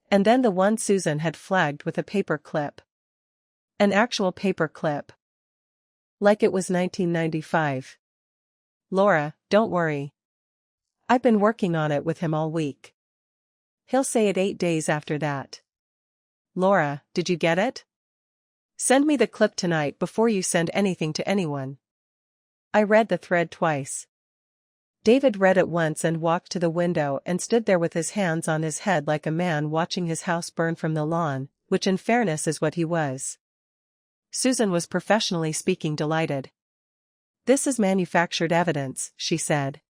And then the one Susan had flagged with a paper clip. An actual paper clip. Like it was 1995. Laura, don't worry. I've been working on it with him all week. He'll say it 8 days after that. Laura, did you get it? Send me the clip tonight before you send anything to anyone. I read the thread twice. David read it once and walked to the window and stood there with his hands on his head like a man watching his house burn from the lawn, which in fairness is what he was. Susan was professionally speaking delighted. This is manufactured evidence, she said.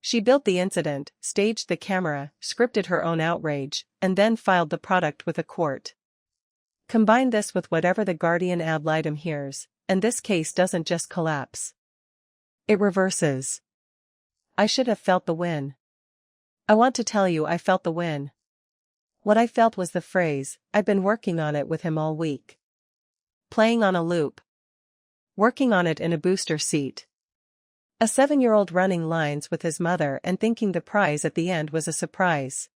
She built the incident, staged the camera, scripted her own outrage, and then filed the product with a court. Combine this with whatever the Guardian ad litem hears, and this case doesn't just collapse. It reverses. I should have felt the win. I want to tell you I felt the win. What I felt was the phrase, I've been working on it with him all week. Playing on a loop. Working on it in a booster seat. A 7-year-old running lines with his mother and thinking the prize at the end was a surprise.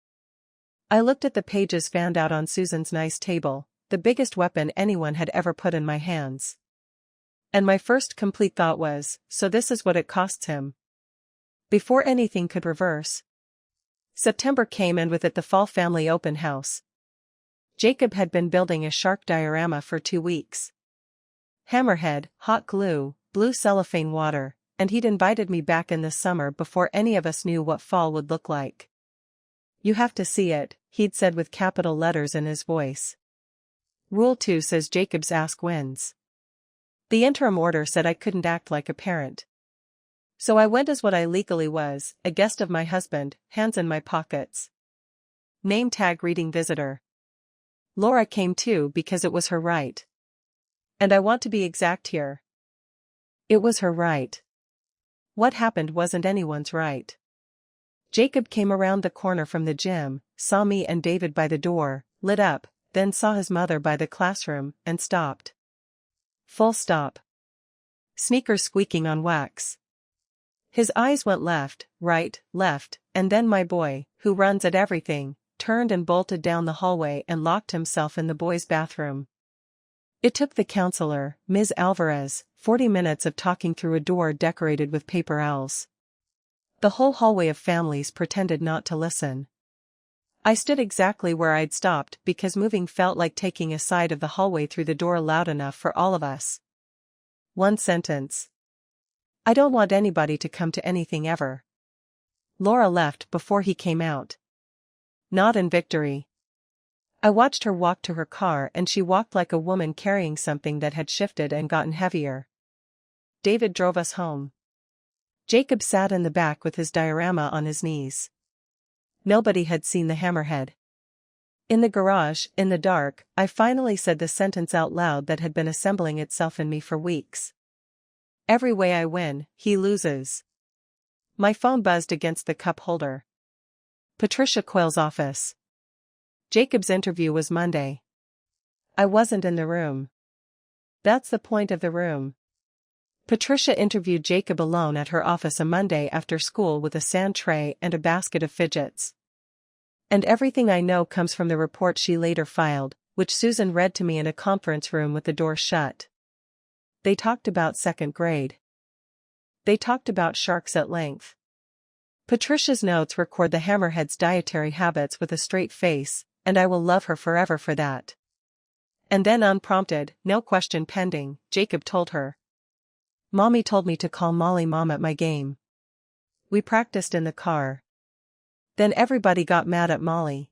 I looked at the pages fanned out on Susan's nice table, the biggest weapon anyone had ever put in my hands. And my first complete thought was, so this is what it costs him. Before anything could reverse. September came and with it the fall family open house. Jacob had been building a shark diorama for 2 weeks. Hammerhead, hot glue, blue cellophane water, and he'd invited me back in the summer before any of us knew what fall would look like. You have to see it, he'd said with capital letters in his voice. Rule 2 says Jacob's ask wins. The interim order said I couldn't act like a parent. So I went as what I legally was, a guest of my husband, hands in my pockets. Name tag reading visitor. Laura came too because it was her right. And I want to be exact here. It was her right. What happened wasn't anyone's right. Jacob came around the corner from the gym, saw me and David by the door, lit up, then saw his mother by the classroom, and stopped. Full stop. Sneakers squeaking on wax. His eyes went left, left, and then my boy, who runs at everything, turned and bolted down the hallway and locked himself in the boys' bathroom. It took the counselor, Ms. Alvarez, 40 minutes of talking through a door decorated with paper owls. The whole hallway of families pretended not to listen. I stood exactly where I'd stopped because moving felt like taking a side of the hallway through the door loud enough for all of us. One sentence. I don't want anybody to come to anything ever. Laura left before he came out. Not in victory. I watched her walk to her car and she walked like a woman carrying something that had shifted and gotten heavier. David drove us home. Jacob sat in the back with his diorama on his knees. Nobody had seen the hammerhead. In the garage, in the dark, I finally said the sentence out loud that had been assembling itself in me for weeks. Every way I win, he loses. My phone buzzed against the cup holder. Patricia Coyle's office. Jacob's interview was Monday. I wasn't in the room. That's the point of the room. Patricia interviewed Jacob alone at her office a Monday after school with a sand tray and a basket of fidgets. And everything I know comes from the report she later filed, which Susan read to me in a conference room with the door shut. They talked about 2nd grade. They talked about sharks at length. Patricia's notes record the hammerhead's dietary habits with a straight face, and I will love her forever for that. And then unprompted, no question pending, Jacob told her. Mommy told me to call Molly Mom at my game. We practiced in the car. Then everybody got mad at Molly.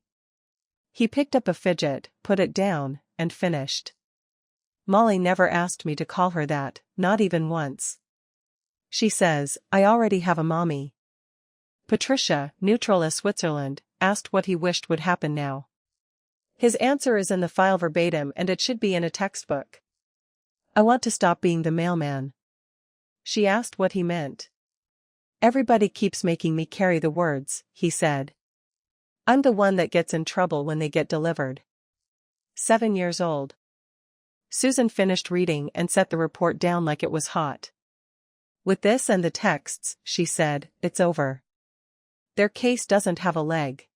He picked up a fidget, put it down, and finished. Molly never asked me to call her that, not even once. She says, I already have a mommy. Patricia, neutral as Switzerland, asked what he wished would happen now. His answer is in the file verbatim and it should be in a textbook. I want to stop being the mailman. She asked what he meant. Everybody keeps making me carry the words, he said. I'm the one that gets in trouble when they get delivered. 7 years old. Susan finished reading and set the report down like it was hot. With this and the texts, she said, it's over. Their case doesn't have a leg.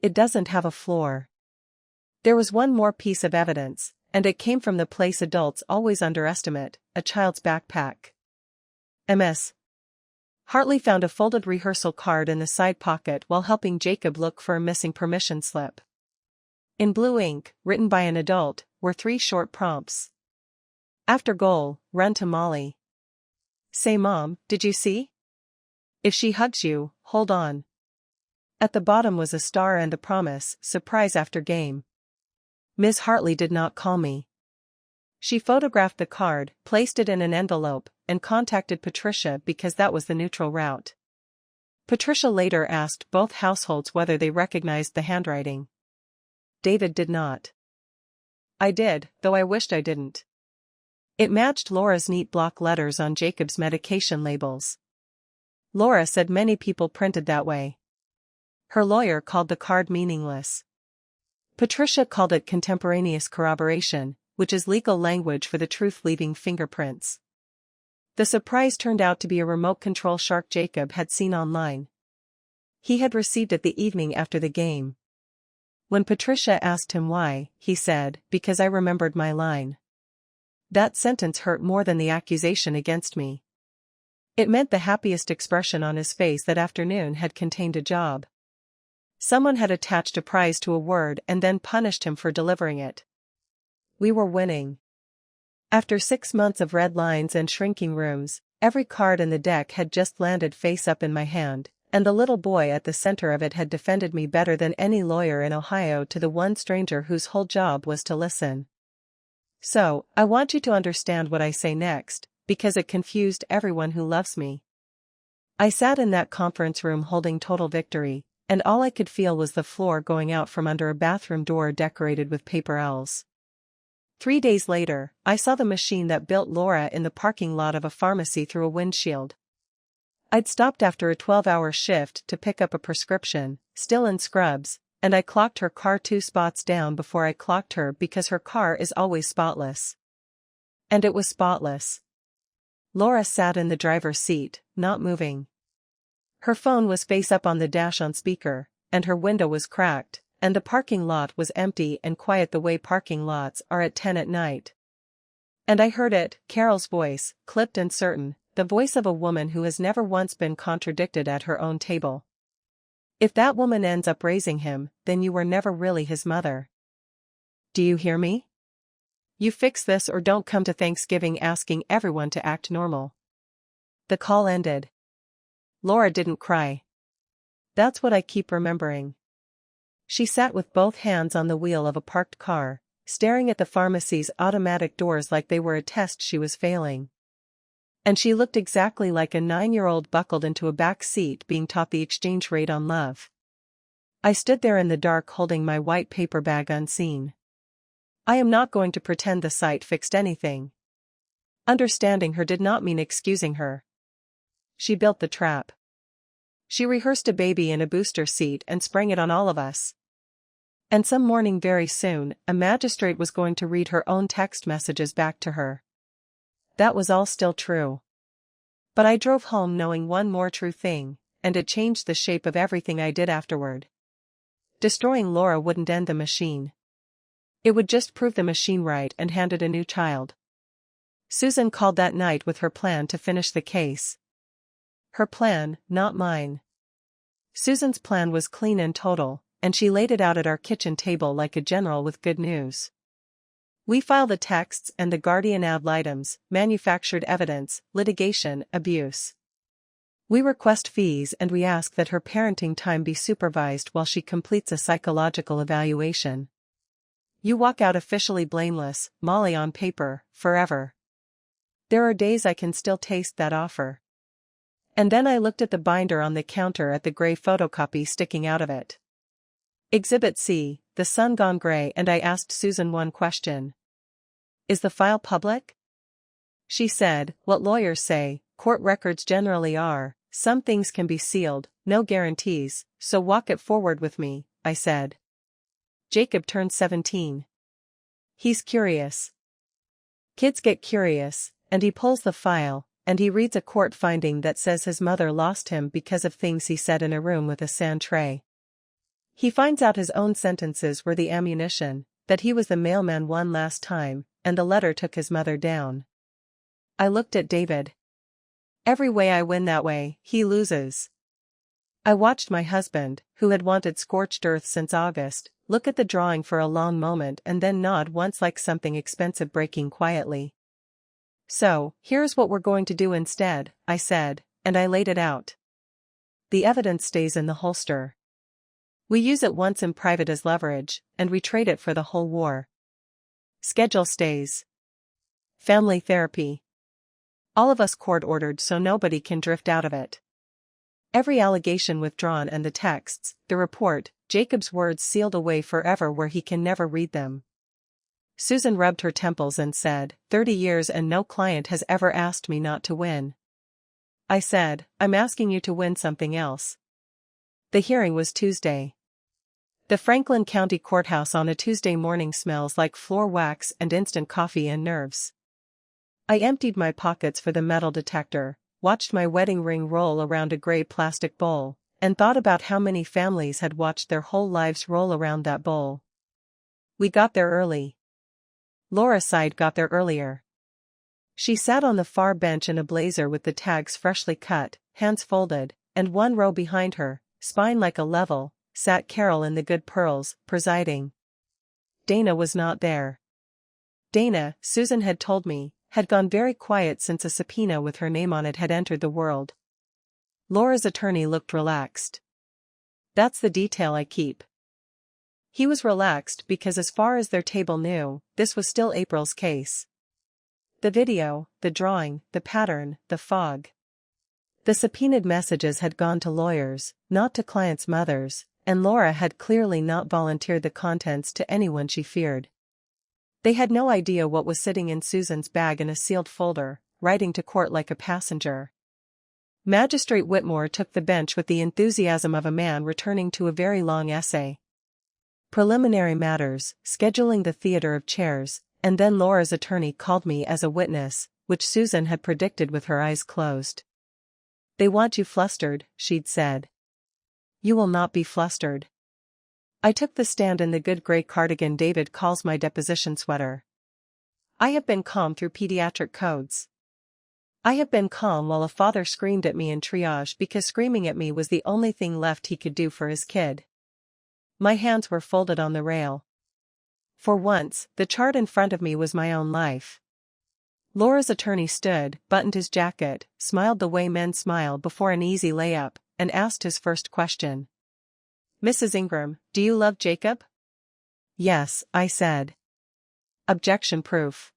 It doesn't have a floor. There was one more piece of evidence, and it came from the place adults always underestimate, a child's backpack. MS. Hartley found a folded rehearsal card in the side pocket while helping Jacob look for a missing permission slip. In blue ink, written by an adult, were 3 short prompts. After goal, run to Molly. Say Mom, did you see? If she hugs you, hold on. At the bottom was a star and a promise, surprise after game. Miss Hartley did not call me. She photographed the card, placed it in an envelope, and contacted Patricia because that was the neutral route. Patricia later asked both households whether they recognized the handwriting. David did not. I did, though I wished I didn't. It matched Laura's neat block letters on Jacob's medication labels. Laura said many people printed that way. Her lawyer called the card meaningless. Patricia called it contemporaneous corroboration, which is legal language for the truth leaving fingerprints. The surprise turned out to be a remote control shark Jacob had seen online. He had received it the evening after the game. When Patricia asked him why, he said, "Because I remembered my line." That sentence hurt more than the accusation against me. It meant the happiest expression on his face that afternoon had contained a job. Someone had attached a prize to a word and then punished him for delivering it. We were winning. After 6 months of red lines and shrinking rooms, every card in the deck had just landed face up in my hand, and the little boy at the center of it had defended me better than any lawyer in Ohio to the one stranger whose whole job was to listen. So, I want you to understand what I say next, because it confused everyone who loves me. I sat in that conference room holding total victory, and all I could feel was the floor going out from under a bathroom door decorated with paper owls. 3 days later, I saw the machine that built Laura in the parking lot of a pharmacy through a windshield. I'd stopped after a 12-hour shift to pick up a prescription, still in scrubs, and I clocked her car 2 spots down before I clocked her because her car is always spotless. And it was spotless. Laura sat in the driver's seat, not moving. Her phone was face up on the dash on speaker, and her window was cracked, and the parking lot was empty and quiet the way parking lots are at 10 at night. And I heard it, Carol's voice, clipped and certain, the voice of a woman who has never once been contradicted at her own table. If that woman ends up raising him, then you were never really his mother. Do you hear me? You fix this or don't come to Thanksgiving asking everyone to act normal. The call ended. Laura didn't cry. That's what I keep remembering. She sat with both hands on the wheel of a parked car, staring at the pharmacy's automatic doors like they were a test she was failing. And she looked exactly like a 9-year-old buckled into a back seat being taught the exchange rate on love. I stood there in the dark holding my white paper bag unseen. I am not going to pretend the sight fixed anything. Understanding her did not mean excusing her. She built the trap. She rehearsed a baby in a booster seat and sprang it on all of us. And some morning very soon, a magistrate was going to read her own text messages back to her. That was all still true. But I drove home knowing one more true thing, and it changed the shape of everything I did afterward. Destroying Laura wouldn't end the machine. It would just prove the machine right and hand it a new child. Susan called that night with her plan to finish the case. Her plan, not mine. Susan's plan was clean and total, and she laid it out at our kitchen table like a general with good news. We file the texts and the guardian ad litems, manufactured evidence, litigation, abuse. We request fees and we ask that her parenting time be supervised while she completes a psychological evaluation. You walk out officially blameless, Molly on paper, forever. There are days I can still taste that offer. And then I looked at the binder on the counter at the gray photocopy sticking out of it. Exhibit C, the sun gone gray, and I asked Susan one question. Is the file public? She said, what lawyers say, court records generally are, some things can be sealed, no guarantees, so walk it forward with me, I said. Jacob turned 17. He's curious. Kids get curious, and he pulls the file, and he reads a court finding that says his mother lost him because of things he said in a room with a sand tray. He finds out his own sentences were the ammunition, that he was the mailman one last time, and the letter took his mother down. I looked at David. Every way I win that way, he loses. I watched my husband, who had wanted scorched earth since August, look at the drawing for a long moment and then nod once like something expensive breaking quietly. So, here's what we're going to do instead, I said, and I laid it out. The evidence stays in the holster. We use it once in private as leverage, and we trade it for the whole war. Schedule stays. Family therapy. All of us court-ordered so nobody can drift out of it. Every allegation withdrawn and the texts, the report, Jacob's words sealed away forever where he can never read them. Susan rubbed her temples and said, 30 years and no client has ever asked me not to win. I said, I'm asking you to win something else. The hearing was Tuesday. The Franklin County Courthouse on a Tuesday morning smells like floor wax and instant coffee and nerves. I emptied my pockets for the metal detector, watched my wedding ring roll around a gray plastic bowl, and thought about how many families had watched their whole lives roll around that bowl. We got there early. Laura's side got there earlier. She sat on the far bench in a blazer with the tags freshly cut, hands folded, and one row behind her, spine like a level, sat Carol in the good pearls, presiding. Dana was not there. Dana, Susan had told me, had gone very quiet since a subpoena with her name on it had entered the world. Laura's attorney looked relaxed. That's the detail I keep. He was relaxed because as far as their table knew, this was still April's case. The video, the drawing, the pattern, the fog. The subpoenaed messages had gone to lawyers, not to clients' mothers, and Laura had clearly not volunteered the contents to anyone she feared. They had no idea what was sitting in Susan's bag in a sealed folder, riding to court like a passenger. Magistrate Whitmore took the bench with the enthusiasm of a man returning to a very long essay. Preliminary matters, scheduling the theater of chairs, and then Laura's attorney called me as a witness, which Susan had predicted with her eyes closed. They want you flustered, she'd said. You will not be flustered. I took the stand in the good gray cardigan David calls my deposition sweater. I have been calm through pediatric codes. I have been calm while a father screamed at me in triage because screaming at me was the only thing left he could do for his kid. My hands were folded on the rail. For once, the chart in front of me was my own life. Laura's attorney stood, buttoned his jacket, smiled the way men smile before an easy layup, and asked his first question. Mrs. Ingram, do you love Jacob? Yes, I said. Objection proof.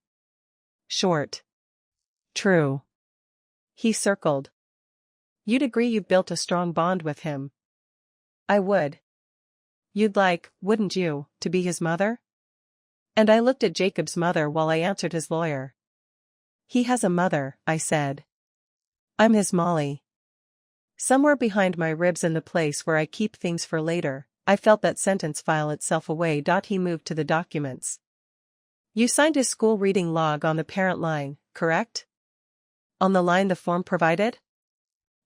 Short. True. He circled. You'd agree you've built a strong bond with him. I would. You'd like, wouldn't you, to be his mother? And I looked at Jacob's mother while I answered his lawyer. He has a mother, I said. I'm his Molly. Somewhere behind my ribs in the place where I keep things for later, I felt that sentence file itself away. He moved to the documents. You signed his school reading log on the parent line, correct? On the line the form provided?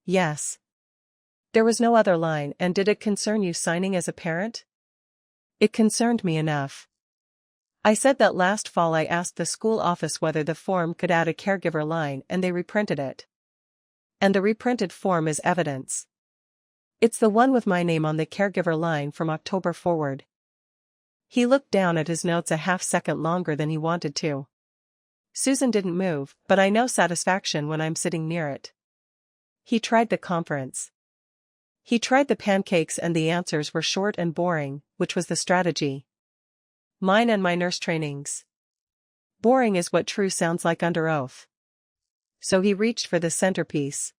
Yes. There was no other line, and did it concern you signing as a parent? It concerned me enough. I said that last fall I asked the school office whether the form could add a caregiver line and they reprinted it. And the reprinted form is evidence. It's the one with my name on the caregiver line from October forward. He looked down at his notes a half-second longer than he wanted to. Susan didn't move, but I know satisfaction when I'm sitting near it. He tried the conference. He tried the pancakes and the answers were short and boring, which was the strategy. Mine and my nurse trainings. Boring is what true sounds like under oath. So he reached for the centerpiece.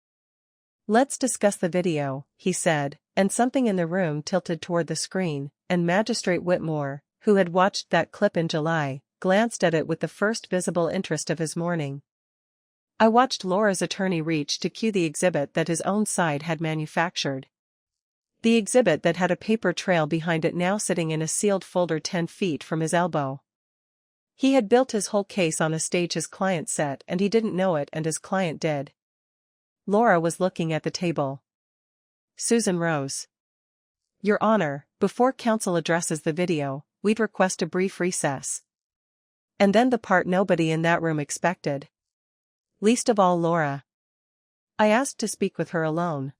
Let's discuss the video, he said, and something in the room tilted toward the screen, and Magistrate Whitmore, who had watched that clip in July, glanced at it with the first visible interest of his morning. I watched Laura's attorney reach to cue the exhibit that his own side had manufactured. The exhibit that had a paper trail behind it now sitting in a sealed folder 10 feet from his elbow. He had built his whole case on a stage his client set and he didn't know it and his client did. Laura was looking at the table. Susan rose. Your Honor, before counsel addresses the video, we'd request a brief recess. And then the part nobody in that room expected. Least of all Laura. I asked to speak with her alone.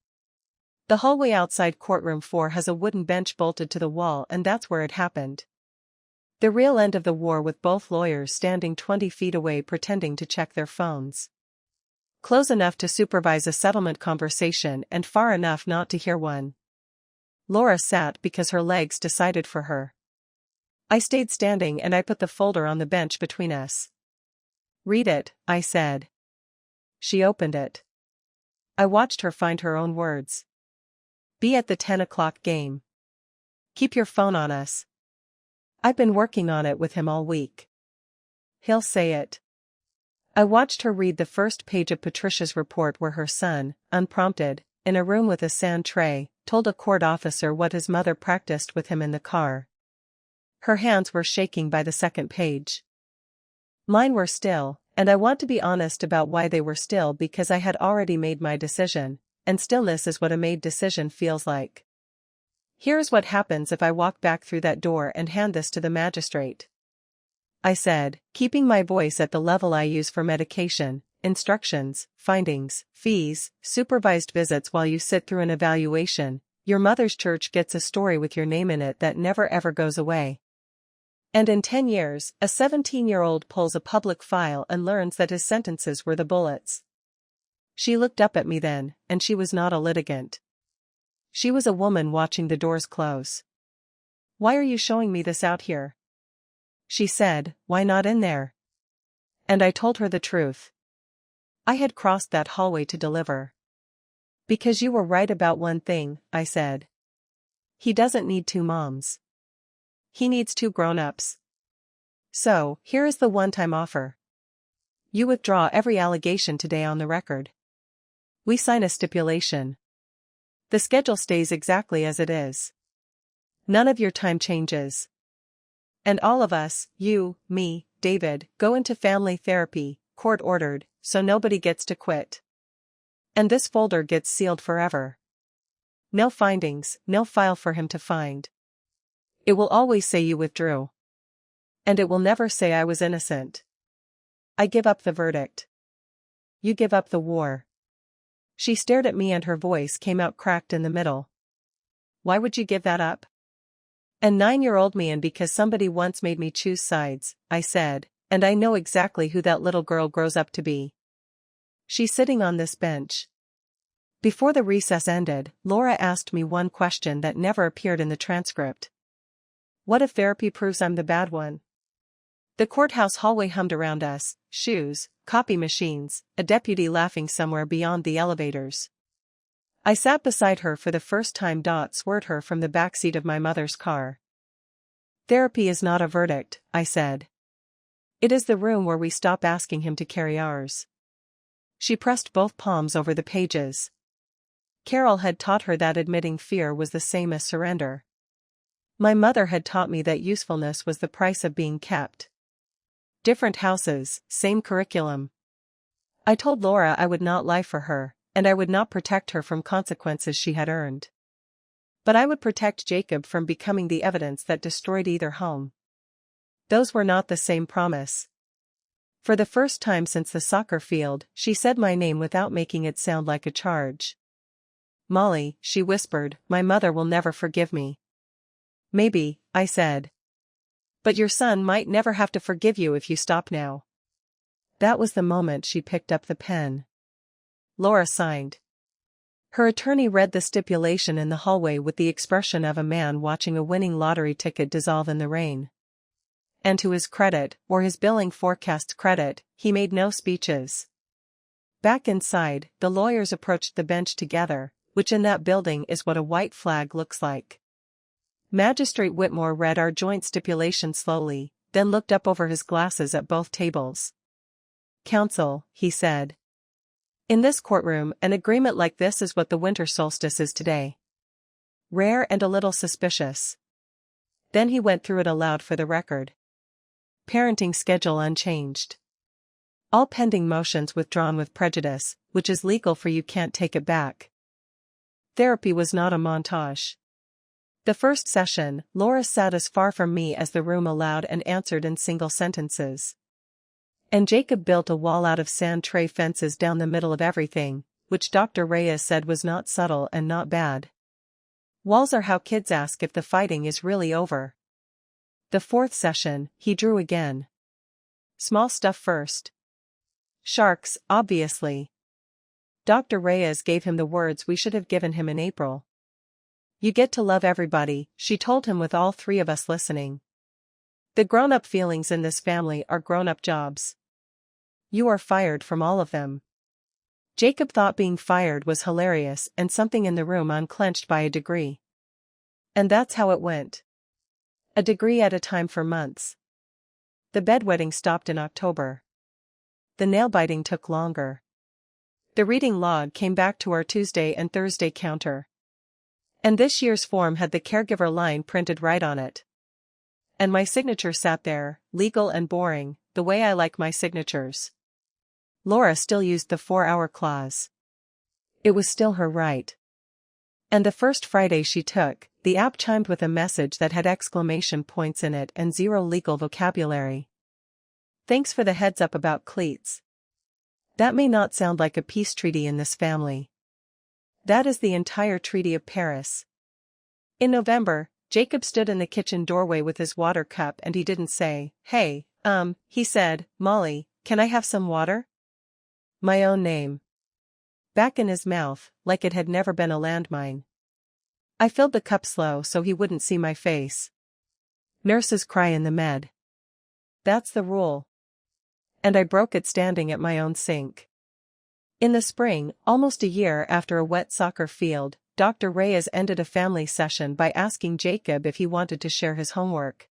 The hallway outside courtroom 4 has a wooden bench bolted to the wall, and that's where it happened. The real end of the war, with both lawyers standing 20 feet away pretending to check their phones. Close enough to supervise a settlement conversation and far enough not to hear one. Laura sat because her legs decided for her. I stayed standing and I put the folder on the bench between us. "Read it," I said. She opened it. I watched her find her own words. "Be at the 10 o'clock game. Keep your phone on us. I've been working on it with him all week. He'll say it." I watched her read the first page of Patricia's report where her son, unprompted, in a room with a sand tray, told a court officer what his mother practiced with him in the car. Her hands were shaking by the second page. Mine were still, and I want to be honest about why they were still, because I had already made my decision, and stillness is what a made decision feels like. "Here's what happens if I walk back through that door and hand this to the magistrate," I said, keeping my voice at the level I use for medication, instructions, findings, fees, supervised visits while you sit through an evaluation. "Your mother's church gets a story with your name in it that never ever goes away. And in 10 years, a 17-year-old pulls a public file and learns that his sentences were the bullets." She looked up at me then, and she was not a litigant. She was a woman watching the doors close. "Why are you showing me this out here?" She said, "Why not in there?" And I told her the truth. I had crossed that hallway to deliver. "Because you were right about one thing," I said. "He doesn't need 2 moms. He needs 2 grown-ups. So, here is the one-time offer. You withdraw every allegation today on the record. We sign a stipulation. The schedule stays exactly as it is. None of your time changes. And all of us, you, me, David, go into family therapy, court-ordered, so nobody gets to quit. And this folder gets sealed forever. No findings, no file for him to find. It will always say you withdrew. And it will never say I was innocent. I give up the verdict. You give up the war." She stared at me and her voice came out cracked in the middle. "Why would you give that up?" "And 9-year-old me, and because somebody once made me choose sides," I said, "and I know exactly who that little girl grows up to be. She's sitting on this bench." Before the recess ended, Laura asked me one question that never appeared in the transcript. "What if therapy proves I'm the bad one?" The courthouse hallway hummed around us, shoes, copy machines, a deputy laughing somewhere beyond the elevators. I sat beside her for the first time. Swerved her from the backseat of my mother's car. "Therapy is not a verdict," I said. "It is the room where we stop asking him to carry ours." She pressed both palms over the pages. Carol had taught her that admitting fear was the same as surrender. My mother had taught me that usefulness was the price of being kept. Different houses, same curriculum. I told Laura I would not lie for her, and I would not protect her from consequences she had earned. But I would protect Jacob from becoming the evidence that destroyed either home. Those were not the same promise. For the first time since the soccer field, she said my name without making it sound like a charge. "Molly," she whispered, "my mother will never forgive me." "Maybe," I said. "But your son might never have to forgive you if you stop now." That was the moment she picked up the pen. Laura signed. Her attorney read the stipulation in the hallway with the expression of a man watching a winning lottery ticket dissolve in the rain. And to his credit, or his billing forecast's credit, he made no speeches. Back inside, the lawyers approached the bench together, which in that building is what a white flag looks like. Magistrate Whitmore read our joint stipulation slowly, then looked up over his glasses at both tables. "Counsel," he said. "In this courtroom, an agreement like this is what the winter solstice is today. Rare and a little suspicious." Then he went through it aloud for the record. Parenting schedule unchanged. All pending motions withdrawn with prejudice, which is legal for you can't take it back. Therapy was not a montage. The first session, Laura sat as far from me as the room allowed and answered in single sentences. And Jacob built a wall out of sand tray fences down the middle of everything, which Dr. Reyes said was not subtle and not bad. Walls are how kids ask if the fighting is really over. The fourth session, he drew again. Small stuff first. Sharks, obviously. Dr. Reyes gave him the words we should have given him in April. You get to love everybody, she told him with all three of us listening. The grown-up feelings in this family are grown-up jobs. You are fired from all of them. Jacob thought being fired was hilarious and something in the room unclenched by a degree. And that's how it went. A degree at a time for months. The bedwetting stopped in October. The nail-biting took longer. The reading log came back to our Tuesday and Thursday counter. And this year's form had the caregiver line printed right on it. And my signature sat there, legal and boring, the way I like my signatures. Laura still used the 4-hour clause. It was still her right. And the first Friday she took, the app chimed with a message that had exclamation points in it and zero legal vocabulary. Thanks for the heads up about cleats. That may not sound like a peace treaty in this family. That is the entire Treaty of Paris. In November, Jacob stood in the kitchen doorway with his water cup and he didn't say, "Hey, he said, Molly, can I have some water?" My own name. Back in his mouth, like it had never been a landmine. I filled the cup slow so he wouldn't see my face. Nurses cry in the med. That's the rule. And I broke it standing at my own sink. In the spring, almost a year after a wet soccer field, Dr. Reyes ended a family session by asking Jacob if he wanted to share his homework.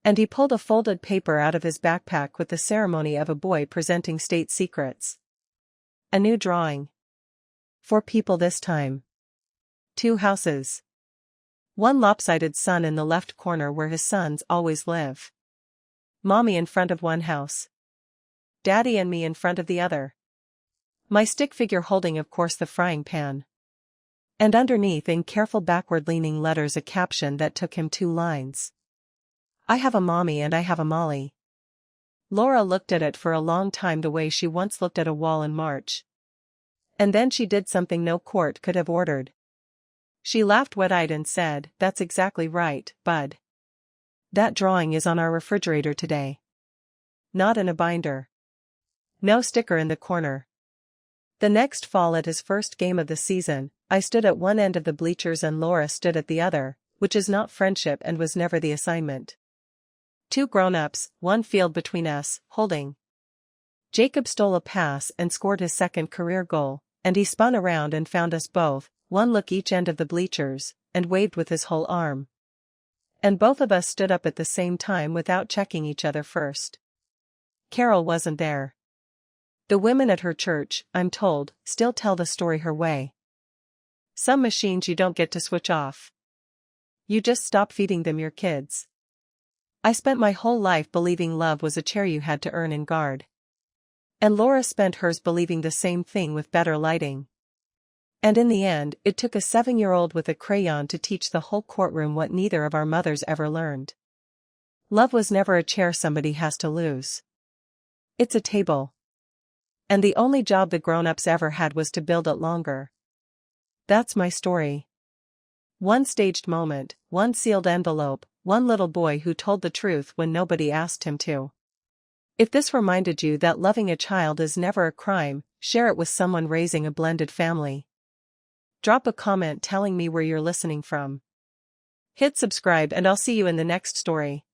And he pulled a folded paper out of his backpack with the ceremony of a boy presenting state secrets. A new drawing. 4 people this time. 2 houses. One lopsided son in the left corner where his sons always live. Mommy in front of one house. Daddy and me in front of the other. My stick figure holding of course the frying pan. And underneath in careful backward-leaning letters a caption that took him 2 lines. I have a mommy and I have a Molly. Laura looked at it for a long time the way she once looked at a wall in March. And then she did something no court could have ordered. She laughed wet-eyed and said, "That's exactly right, bud. That drawing is on our refrigerator today. Not in a binder. No sticker in the corner." The next fall at his first game of the season, I stood at one end of the bleachers and Laura stood at the other, which is not friendship and was never the assignment. 2 grown-ups, 1 field between us, holding. Jacob stole a pass and scored his second career goal, and he spun around and found us both, 1 look each end of the bleachers, and waved with his whole arm. And both of us stood up at the same time without checking each other first. Carol wasn't there. The women at her church, I'm told, still tell the story her way. Some machines you don't get to switch off. You just stop feeding them your kids. I spent my whole life believing love was a chair you had to earn and guard. And Laura spent hers believing the same thing with better lighting. And in the end, it took a 7-year-old with a crayon to teach the whole courtroom what neither of our mothers ever learned. Love was never a chair somebody has to lose. It's a table. And the only job the grown-ups ever had was to build it longer. That's my story. 1 staged moment, 1 sealed envelope, 1 little boy who told the truth when nobody asked him to. If this reminded you that loving a child is never a crime, share it with someone raising a blended family. Drop a comment telling me where you're listening from. Hit subscribe and I'll see you in the next story.